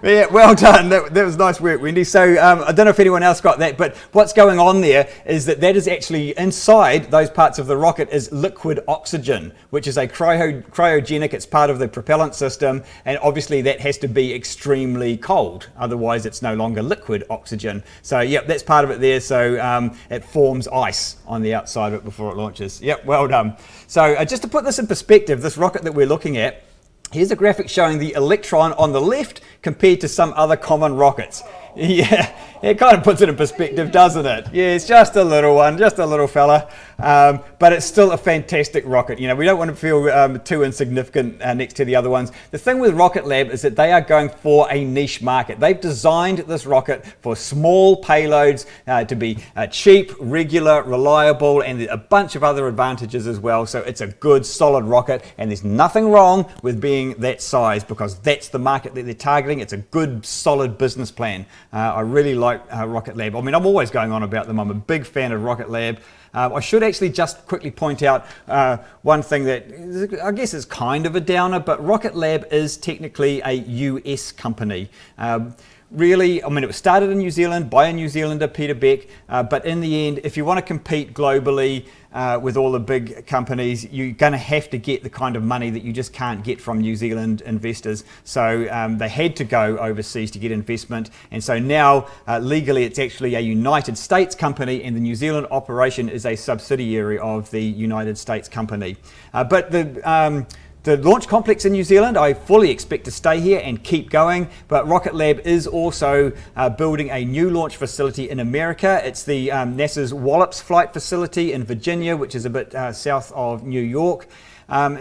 Yeah, well done. That was nice work, Wendy. So I don't know if anyone else got that, but what's going on there is that is actually inside those parts of the rocket is liquid oxygen, which is a cryogenic. It's part of the propellant system, and obviously that has to be extremely cold. Otherwise, it's no longer liquid oxygen. So, yep, that's part of it there. So it forms ice on the outside of it before it launches. Yep, well done. So just to put this in perspective, this rocket that we're looking at, here's a graphic showing the Electron on the left compared to some other common rockets. Yeah, it kind of puts it in perspective, doesn't it? Yeah, it's just a little one, just a little fella. but it's still a fantastic rocket. You know, we don't want to feel too insignificant next to the other ones. The thing with Rocket Lab is that they are going for a niche market. They've designed this rocket for small payloads to be cheap, regular, reliable, and a bunch of other advantages as well. So it's a good, solid rocket, and there's nothing wrong with being that size because that's the market that they're targeting. It's a good, solid business plan. I really like Rocket Lab. I mean, I'm always going on about them. I'm a big fan of Rocket Lab. I should actually just quickly point out one thing that I guess is kind of a downer, but Rocket Lab is technically a US company. Really, I mean, it was started in New Zealand by a New Zealander, Peter Beck, but in the end, if you want to compete globally with all the big companies, you're going to have to get the kind of money that you just can't get from New Zealand investors. So they had to go overseas to get investment, and so now legally it's actually a United States company, and the New Zealand operation is a subsidiary of the United States company. But the launch complex in New Zealand, I fully expect to stay here and keep going, but Rocket Lab is also building a new launch facility in America. It's the NASA's Wallops Flight Facility in Virginia, which is a bit south of New York.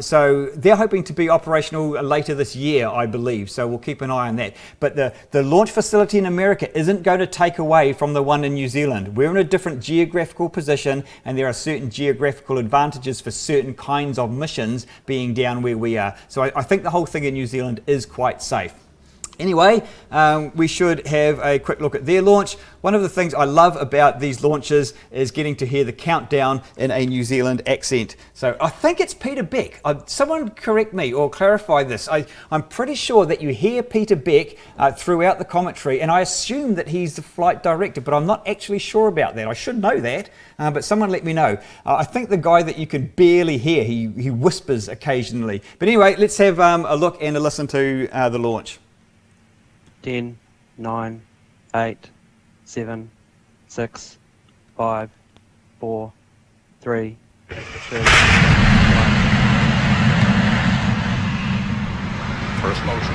So they're hoping to be operational later this year, I believe, so we'll keep an eye on that. But the launch facility in America isn't going to take away from the one in New Zealand. We're in a different geographical position, and there are certain geographical advantages for certain kinds of missions being down where we are. So I think the whole thing in New Zealand is quite safe. Anyway, we should have a quick look at their launch. One of the things I love about these launches is getting to hear the countdown in a New Zealand accent. So I think it's Peter Beck. Someone correct me or clarify this. I'm pretty sure that you hear Peter Beck throughout the commentary, and I assume that he's the flight director, but I'm not actually sure about that. I should know that, but someone let me know. I think the guy that you can barely hear, he whispers occasionally. But anyway, let's have a look and a listen to the launch. 10, 9, 8, 7, 6, 5, 4, 3, 2, 1. First motion.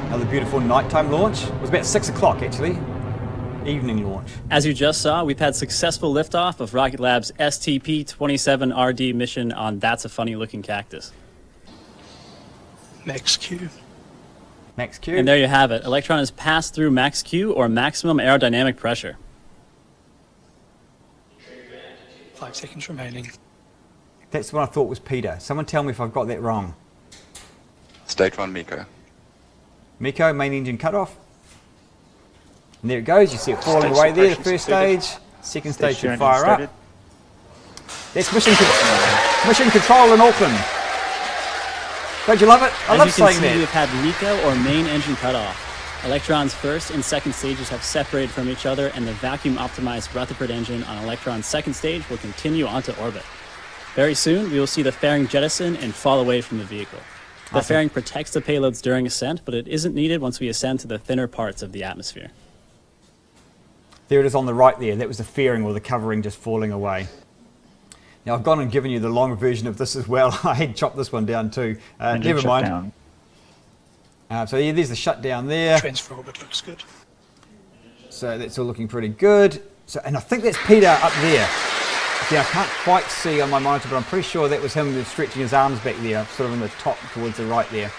Another beautiful nighttime launch. It was about 6 o'clock actually. Evening launch. As you just saw, we've had successful liftoff of Rocket Lab's STP-27RD mission on That's a Funny Looking Cactus. Max Q. Max Q. And there you have it. Electron has passed through max Q, or maximum aerodynamic pressure. 5 seconds remaining. That's what I thought was Peter. Someone tell me if I've got that wrong. Stage 1, Miko. Miko, main engine cutoff. And there it goes, you see it falling away there, the first stage. Second stage should fire up. That's mission control in Auckland. Don't you love it? I love saying that. As you can see, we've had Miko, or main engine cutoff. Electron's first and second stages have separated from each other, and the vacuum-optimized Rutherford engine on Electron's second stage will continue onto orbit. Very soon, we will see the fairing jettison and fall away from the vehicle. The fairing protects the payloads during ascent, but it isn't needed once we ascend to the thinner parts of the atmosphere. There it is on the right there. That was the fairing or the covering just falling away. Now I've gone and given you the long version of this as well. I had chopped this one down too. Never mind. So yeah, there's the shutdown there. Transfer orbit looks good. So that's all looking pretty good. So, and I think that's Peter up there. See, I can't quite see on my monitor, but I'm pretty sure that was him stretching his arms back there, sort of in the top towards the right there.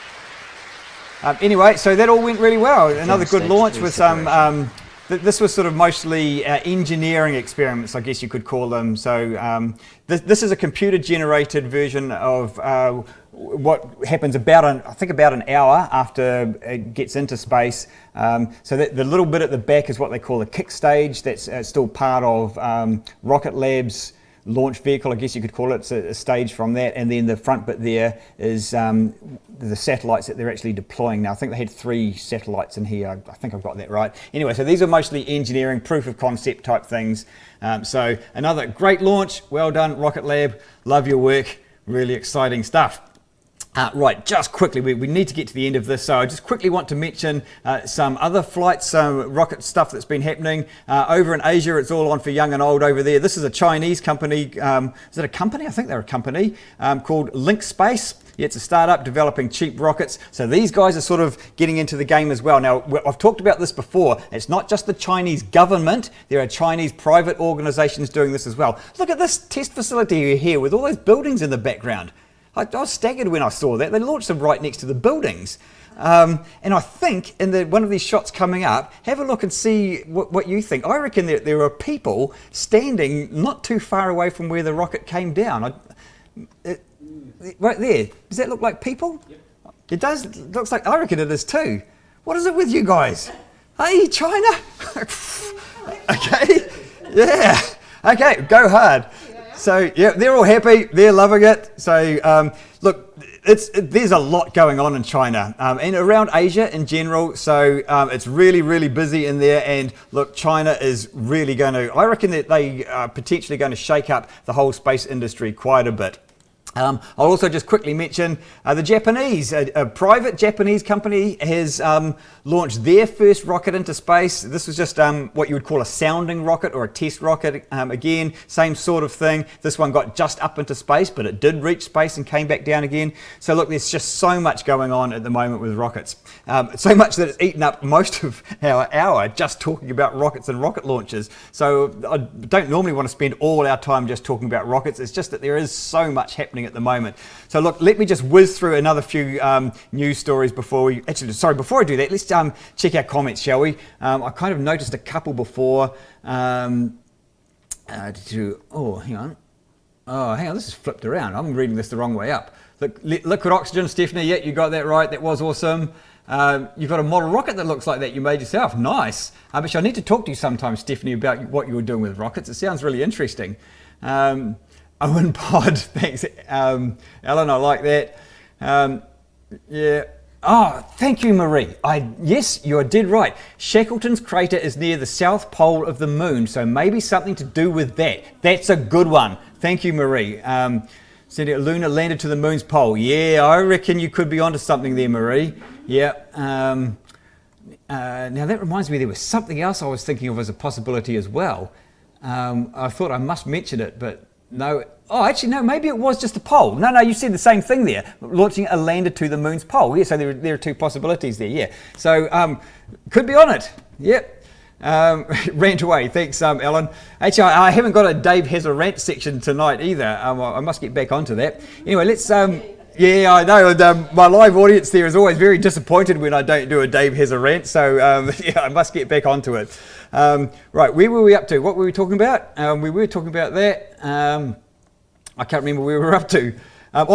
Anyway, so that all went really well. Another good launch with some... This was sort of mostly engineering experiments, I guess you could call them. So this is a computer-generated version of what happens about an hour after it gets into space. So that the little bit at the back is what they call a kick stage. That's still part of Rocket Lab's launch vehicle, I guess you could call it. It's a stage from that, and then the front bit there is the satellites that they're actually deploying now. I think they had 3 satellites in here. I think I've got that right. Anyway, so these are mostly engineering, proof of concept type things. So another great launch. Well done, Rocket Lab. Love your work. Really exciting stuff. Right, just quickly, we need to get to the end of this, so I just quickly want to mention some other flights, some rocket stuff that's been happening. Over in Asia, it's all on for young and old over there. This is a Chinese company. Is it a company? I think they're a company called Link Space. Yeah, it's a startup developing cheap rockets. So these guys are sort of getting into the game as well. Now, I've talked about this before. It's not just the Chinese government. There are Chinese private organizations doing this as well. Look at this test facility here with all those buildings in the background. I was staggered when I saw that. They launched them right next to the buildings. And I think in one of these shots coming up, have a look and see what you think. I reckon there are people standing not too far away from where the rocket came down. Right there. Does that look like people? Yep. It does. It looks like, I reckon it is too. What is it with you guys? Hey, China? Okay. Yeah. Okay, go hard. So, yeah, they're all happy. They're loving it. So, look, there's a lot going on in China and around Asia in general. So it's really, really busy in there. And look, China is really going to, I reckon that they are potentially going to shake up the whole space industry quite a bit. I'll also just quickly mention the Japanese, a private Japanese company has launched their first rocket into space. This was just what you would call a sounding rocket or a test rocket. Again, same sort of thing. This one got just up into space, but it did reach space and came back down again. So look, there's just so much going on at the moment with rockets. So much that it's eaten up most of our hour just talking about rockets and rocket launches. So I don't normally want to spend all our time just talking about rockets. It's just that there is so much happening at the moment. So look, let me just whiz through another few news stories before I do that, let's check our comments, shall we? I kind of noticed a couple before. Oh, hang on. Oh, hang on, this is flipped around. I'm reading this the wrong way up. Look, liquid oxygen, Stephanie, yeah, you got that right. That was awesome. You've got a model rocket that looks like that you made yourself. Nice. But I need to talk to you sometime, Stephanie, about what you were doing with rockets. It sounds really interesting. Owen Pod, thanks, Alan, I like that. Yeah. Oh, thank you, Marie. Yes, you're dead right. Shackleton's crater is near the south pole of the moon, so maybe something to do with that. That's a good one. Thank you, Marie. Luna landed to the moon's pole. Yeah, I reckon you could be onto something there, Marie. Yeah. Now that reminds me, there was something else I was thinking of as a possibility as well. I thought I must mention it, but no. Oh, actually, no, maybe it was just a pole. No, you said the same thing there, launching a lander to the moon's pole. Yeah, so there are two possibilities there, yeah. So, could be on it. Yep. Rant away. Thanks, Alan. Actually, I haven't got a Dave Has a Rant section tonight either. I must get back onto that. Anyway, let's... yeah, I know. My live audience there is always very disappointed when I don't do a Dave Has a Rant, so yeah, I must get back onto it. Right, where were we up to? What were we talking about? We were talking about that. I can't remember where we were up to.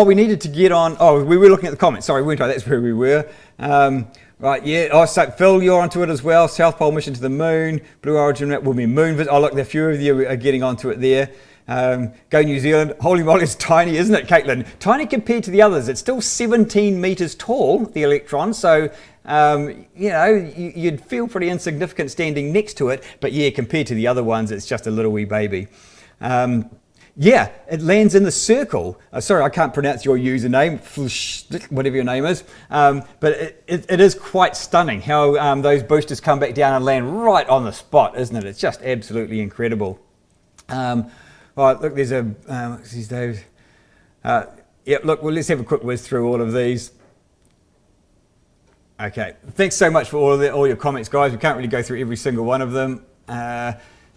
We needed to get on... Oh, we were looking at the comments. Sorry, weren't I? That's where we were. Right, yeah. Oh, so Phil, you're onto it as well. South Pole mission to the moon. Blue Origin will be moon visit. Oh, look, a few of you are getting onto it there. Go New Zealand. Holy moly, it's tiny, isn't it, Caitlin? Tiny compared to the others. It's still 17 metres tall, the Electron. So, you know, you'd feel pretty insignificant standing next to it. But yeah, compared to the other ones, it's just a little wee baby. Yeah, it lands in the circle. Sorry, I can't pronounce your username, whatever your name is. But it is quite stunning how those boosters come back down and land right on the spot, isn't it? It's just absolutely incredible. Right, look, there's what's these days? Yeah, look, well, let's have a quick whiz through all of these. Okay, thanks so much for all your comments, guys. We can't really go through every single one of them.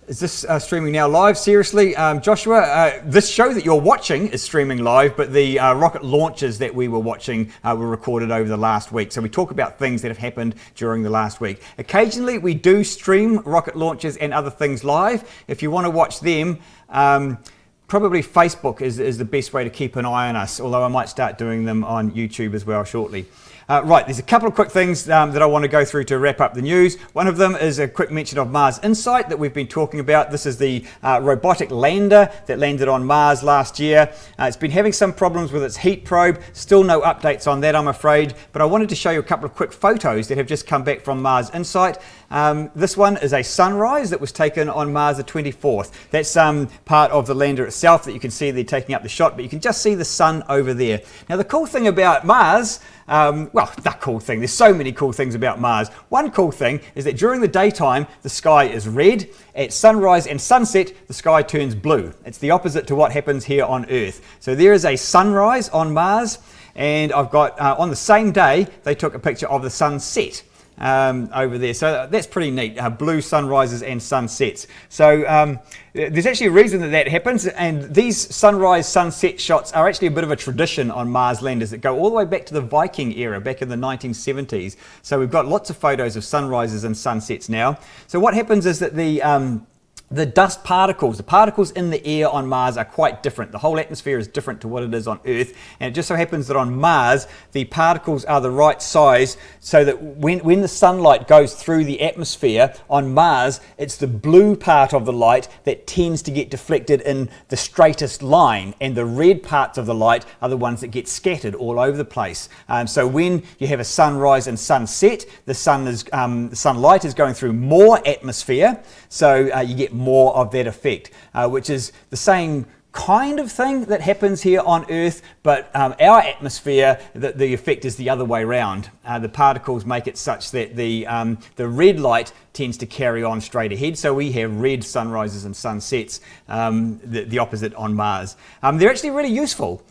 Is this streaming now live? Seriously, Joshua, this show that you're watching is streaming live, but the rocket launches that we were watching were recorded over the last week. So we talk about things that have happened during the last week. Occasionally, we do stream rocket launches and other things live. If you want to watch them, probably Facebook is the best way to keep an eye on us, although I might start doing them on YouTube as well shortly. Right, there's a couple of quick things that I want to go through to wrap up the news. One of them is a quick mention of Mars Insight that we've been talking about. This is the robotic lander that landed on Mars last year. It's been having some problems with its heat probe. Still no updates on that, I'm afraid. But I wanted to show you a couple of quick photos that have just come back from Mars Insight. This one is a sunrise that was taken on Mars the 24th. That's part of the lander itself that you can see they're taking up the shot, but you can just see the sun over there. Now, the cool thing about Mars... well, the cool thing, there's so many cool things about Mars. One cool thing is that during the daytime, the sky is red. At sunrise and sunset, the sky turns blue. It's the opposite to what happens here on Earth. So there is a sunrise on Mars, and I've got on the same day they took a picture of the sunset. Over there, so that's pretty neat. Blue sunrises and sunsets. So there's actually a reason that happens, and these sunrise sunset shots are actually a bit of a tradition on Mars landers that go all the way back to the Viking era, back in the 1970s. So we've got lots of photos of sunrises and sunsets now. So what happens is that the dust particles, the particles in the air on Mars are quite different. The whole atmosphere is different to what it is on Earth. And it just so happens that on Mars, the particles are the right size so that when the sunlight goes through the atmosphere on Mars, it's the blue part of the light that tends to get deflected in the straightest line. And the red parts of the light are the ones that get scattered all over the place. So when you have a sunrise and sunset, the sunlight is going through more atmosphere. So you get more of that effect, which is the same kind of thing that happens here on Earth, but our atmosphere, the effect is the other way around. The particles make it such that the red light tends to carry on straight ahead, so we have red sunrises and sunsets, the opposite on Mars. They're actually really useful.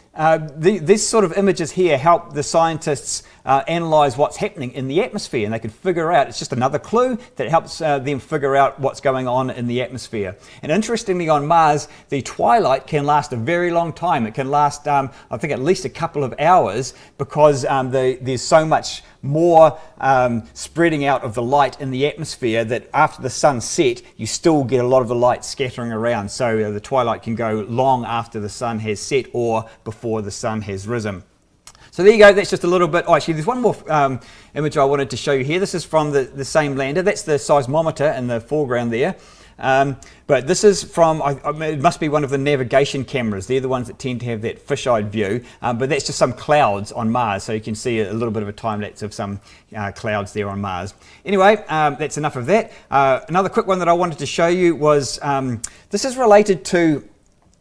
These sort of images here help the scientists analyze what's happening in the atmosphere, and they can figure out, it's just another clue that helps them figure out what's going on in the atmosphere. And interestingly, on Mars, the twilight can last a very long time. It can last, I think, at least a couple of hours, because there's so much more spreading out of the light in the atmosphere that after the sun set, you still get a lot of the light scattering around. So the twilight can go long after the sun has set or before the sun has risen. So there you go, that's just a little bit. Oh, actually, there's one more image I wanted to show you here. This is from the same lander. That's the seismometer in the foreground there. But this is from, it must be one of the navigation cameras. They're the ones that tend to have that fish-eyed view. But that's just some clouds on Mars. So you can see a little bit of a time-lapse of some clouds there on Mars. Anyway, that's enough of that. Another quick one that I wanted to show you was, this is related to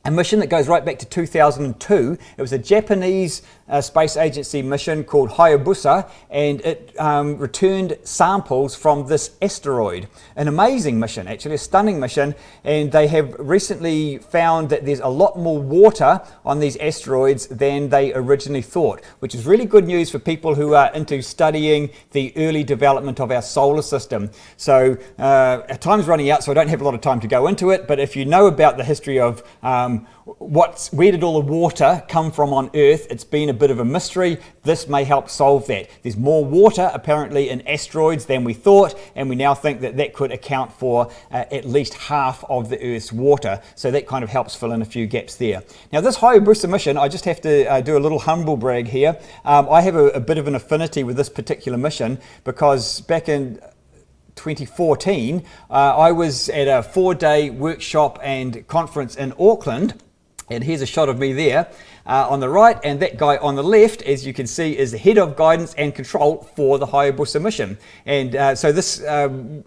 a mission that goes right back to 2002. It was a Japanese space agency mission called Hayabusa, and it returned samples from this asteroid. An amazing mission, actually, a stunning mission, and they have recently found that there's a lot more water on these asteroids than they originally thought, which is really good news for people who are into studying the early development of our solar system. So our time's running out, so I don't have a lot of time to go into it, but if you know about the history of where did all the water come from on Earth, it's been a bit of a mystery. This may help solve that. There's more water apparently in asteroids than we thought, and we now think that that could account for at least half of the Earth's water. So that kind of helps fill in a few gaps there. Now this Hayabusa mission, I just have to do a little humble brag here. I have a bit of an affinity with this particular mission because back in 2014, I was at a 4-day workshop and conference in Auckland, and here's a shot of me there on the right, and that guy on the left, as you can see, is the head of guidance and control for the Hayabusa mission. And so this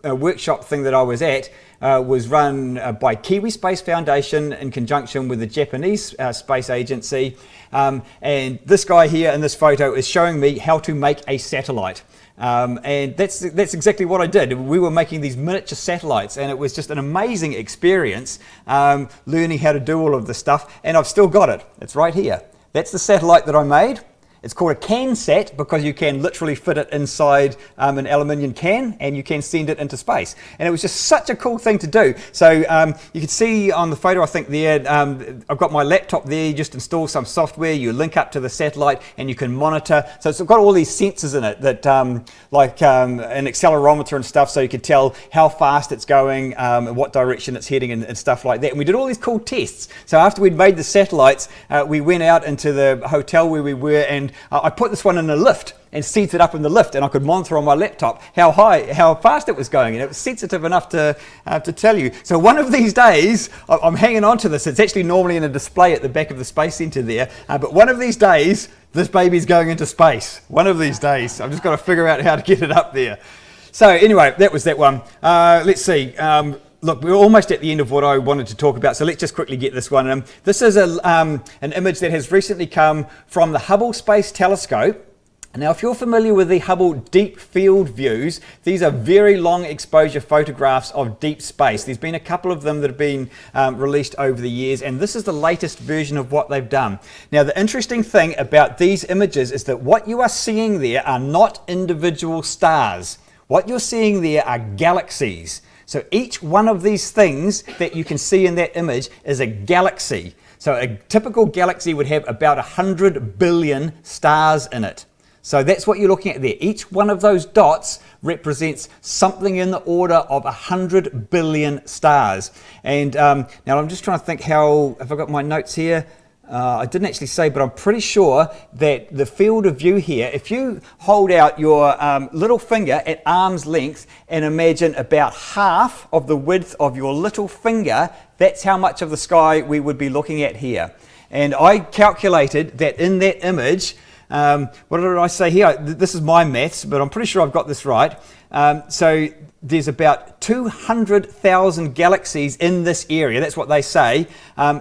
workshop thing that I was at was run by Kiwi Space Foundation in conjunction with the Japanese space agency, and this guy here in this photo is showing me how to make a satellite. And that's exactly what I did. We were making these miniature satellites, and it was just an amazing experience learning how to do all of this stuff, and I've still got it. It's right here. That's the satellite that I made. It's called a CanSat because you can literally fit it inside an aluminium can, and you can send it into space. And it was just such a cool thing to do. So you can see on the photo, I think there, I've got my laptop there. You just install some software, you link up to the satellite, and you can monitor. So it's got all these sensors in it that, like an accelerometer and stuff, so you can tell how fast it's going, and what direction it's heading, and stuff like that. And we did all these cool tests. So after we'd made the satellites, we went out into the hotel where we were, and I put this one in a lift and seated up in the lift, and I could monitor on my laptop how fast it was going, and it was sensitive enough to tell you. So one of these days, I'm hanging on to this. It's actually normally in a display at the back of the Space Center there, but one of these days, this baby's going into space. One of these days. I've just got to figure out how to get it up there. So anyway, that was that one. Let's see. Look, we're almost at the end of what I wanted to talk about, so let's just quickly get this one. This is an image that has recently come from the Hubble Space Telescope. Now, if you're familiar with the Hubble Deep Field views, these are very long exposure photographs of deep space. There's been a couple of them that have been released over the years, and this is the latest version of what they've done. Now, the interesting thing about these images is that what you are seeing there are not individual stars. What you're seeing there are galaxies. So each one of these things that you can see in that image is a galaxy. So a typical galaxy would have about 100 billion stars in it. So that's what you're looking at there. Each one of those dots represents something in the order of 100 billion stars. And now I'm just trying to think how, have I got my notes here? I didn't actually say, but I'm pretty sure that the field of view here, if you hold out your little finger at arm's length and imagine about half of the width of your little finger, that's how much of the sky we would be looking at here. And I calculated that in that image, what did I say here? This is my maths, but I'm pretty sure I've got this right. So there's about 200,000 galaxies in this area. That's what they say.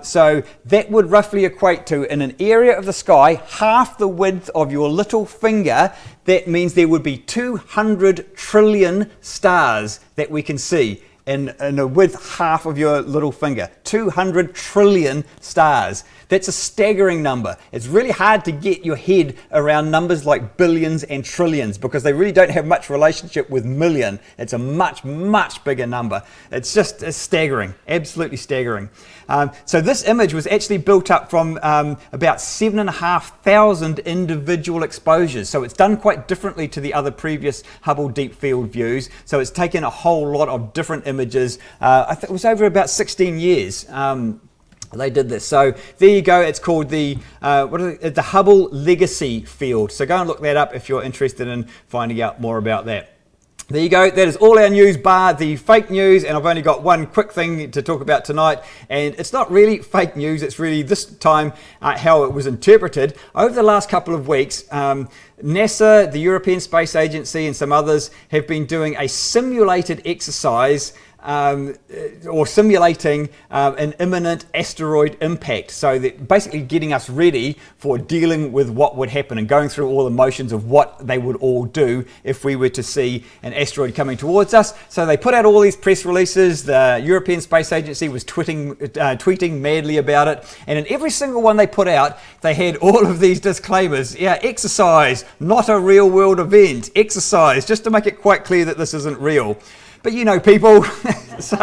So that would roughly equate to, in an area of the sky, half the width of your little finger. That means there would be 200 trillion stars that we can see in a width half of your little finger. 200 trillion stars. That's a staggering number. It's really hard to get your head around numbers like billions and trillions because they really don't have much relationship with million. It's a much, much bigger number. It's just staggering, absolutely staggering. So this image was actually built up from about 7,500 individual exposures. So it's done quite differently to the other previous Hubble Deep Field views. So it's taken a whole lot of different images. I think it was over about 16 years. They did this. So there you go. It's called the the Hubble Legacy Field. So go and look that up if you're interested in finding out more about that. There you go. That is all our news bar the fake news, and I've only got one quick thing to talk about tonight, and it's not really fake news. It's really this time how it was interpreted. Over the last couple of weeks, NASA, the European Space Agency, and some others have been doing a simulated exercise or simulating an imminent asteroid impact. So they're basically getting us ready for dealing with what would happen and going through all the motions of what they would all do if we were to see an asteroid coming towards us. So they put out all these press releases. The European Space Agency was tweeting madly about it. And in every single one they put out, they had all of these disclaimers. Yeah, exercise, not a real world event. Exercise, just to make it quite clear that this isn't real. But you know people, so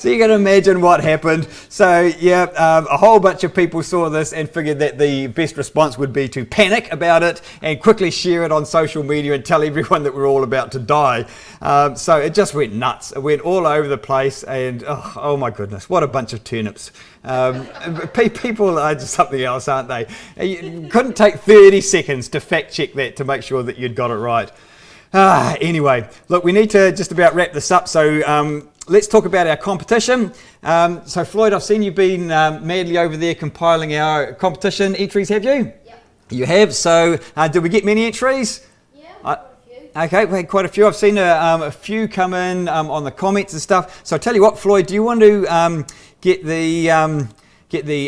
you can imagine what happened. So yeah, a whole bunch of people saw this and figured that the best response would be to panic about it and quickly share it on social media and tell everyone that we're all about to die. So it just went nuts. It went all over the place, and oh my goodness, what a bunch of turnips. People are just something else, aren't they? You couldn't take 30 seconds to fact check that to make sure that you'd got it right. Anyway, look, we need to just about wrap this up, so let's talk about our competition. So Floyd, I've seen you've been madly over there compiling our competition entries, have you? Yep. You have, so did we get many entries? Yeah, quite a few. Okay, we had quite a few. I've seen a few come in on the comments and stuff. So I'll tell you what, Floyd, do you want to get the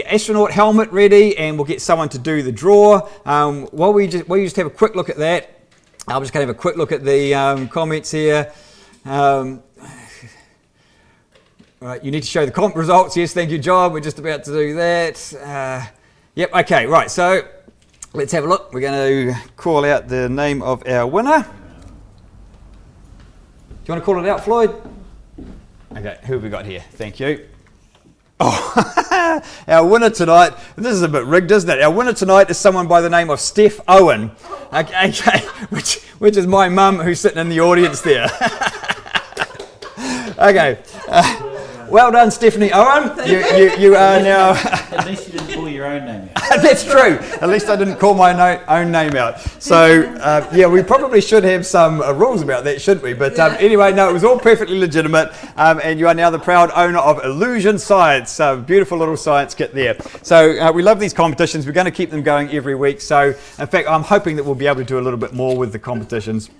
astronaut helmet ready, and we'll get someone to do the draw? While we just have a quick look at that. I'm just going to have a quick look at the comments here. Right, you need to show the comp results. Yes, thank you, John. We're just about to do that. Yep, okay, right. So let's have a look. We're going to call out the name of our winner. Do you want to call it out, Floyd? Okay, who have we got here? Thank you. Oh, our winner tonight, this is a bit rigged, isn't it? Our winner tonight is someone by the name of Steph Owen, okay, which is my mum who's sitting in the audience there. Okay, well done, Stephanie Owen. You are now... At least you didn't pull your own name out. That's true. At least I didn't call my own name out. So, yeah, we probably should have some rules about that, shouldn't we? But anyway, no, it was all perfectly legitimate. And you are now the proud owner of Illusion Science. Beautiful little science kit there. So we love these competitions. We're going to keep them going every week. So, in fact, I'm hoping that we'll be able to do a little bit more with the competitions.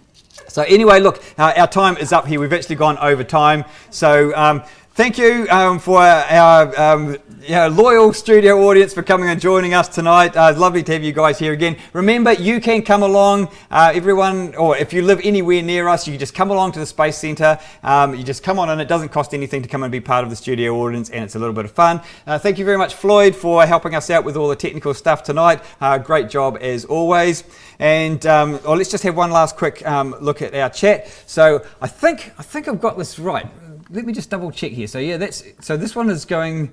So anyway, look, our time is up here. We've actually gone over time. So thank you for our loyal studio audience for coming and joining us tonight. Lovely to have you guys here again. Remember, you can come along, everyone, or if you live anywhere near us, you can just come along to the Space Centre. You just come on in. It doesn't cost anything to come and be part of the studio audience, and it's a little bit of fun. Thank you very much, Floyd, for helping us out with all the technical stuff tonight. Great job as always. And let's just have one last quick look at our chat. So I think I've got this right. Let me just double check here. So yeah, so this one is going.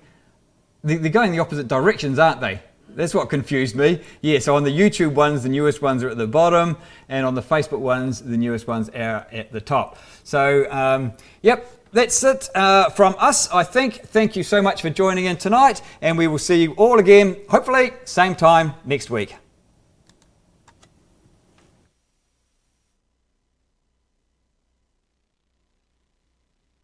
They're going the opposite directions, aren't they? That's what confused me. Yeah, so on the YouTube ones, the newest ones are at the bottom, and on the Facebook ones, the newest ones are at the top. So, yep, that's it from us, I think. Thank you so much for joining in tonight, and we will see you all again, hopefully, same time next week.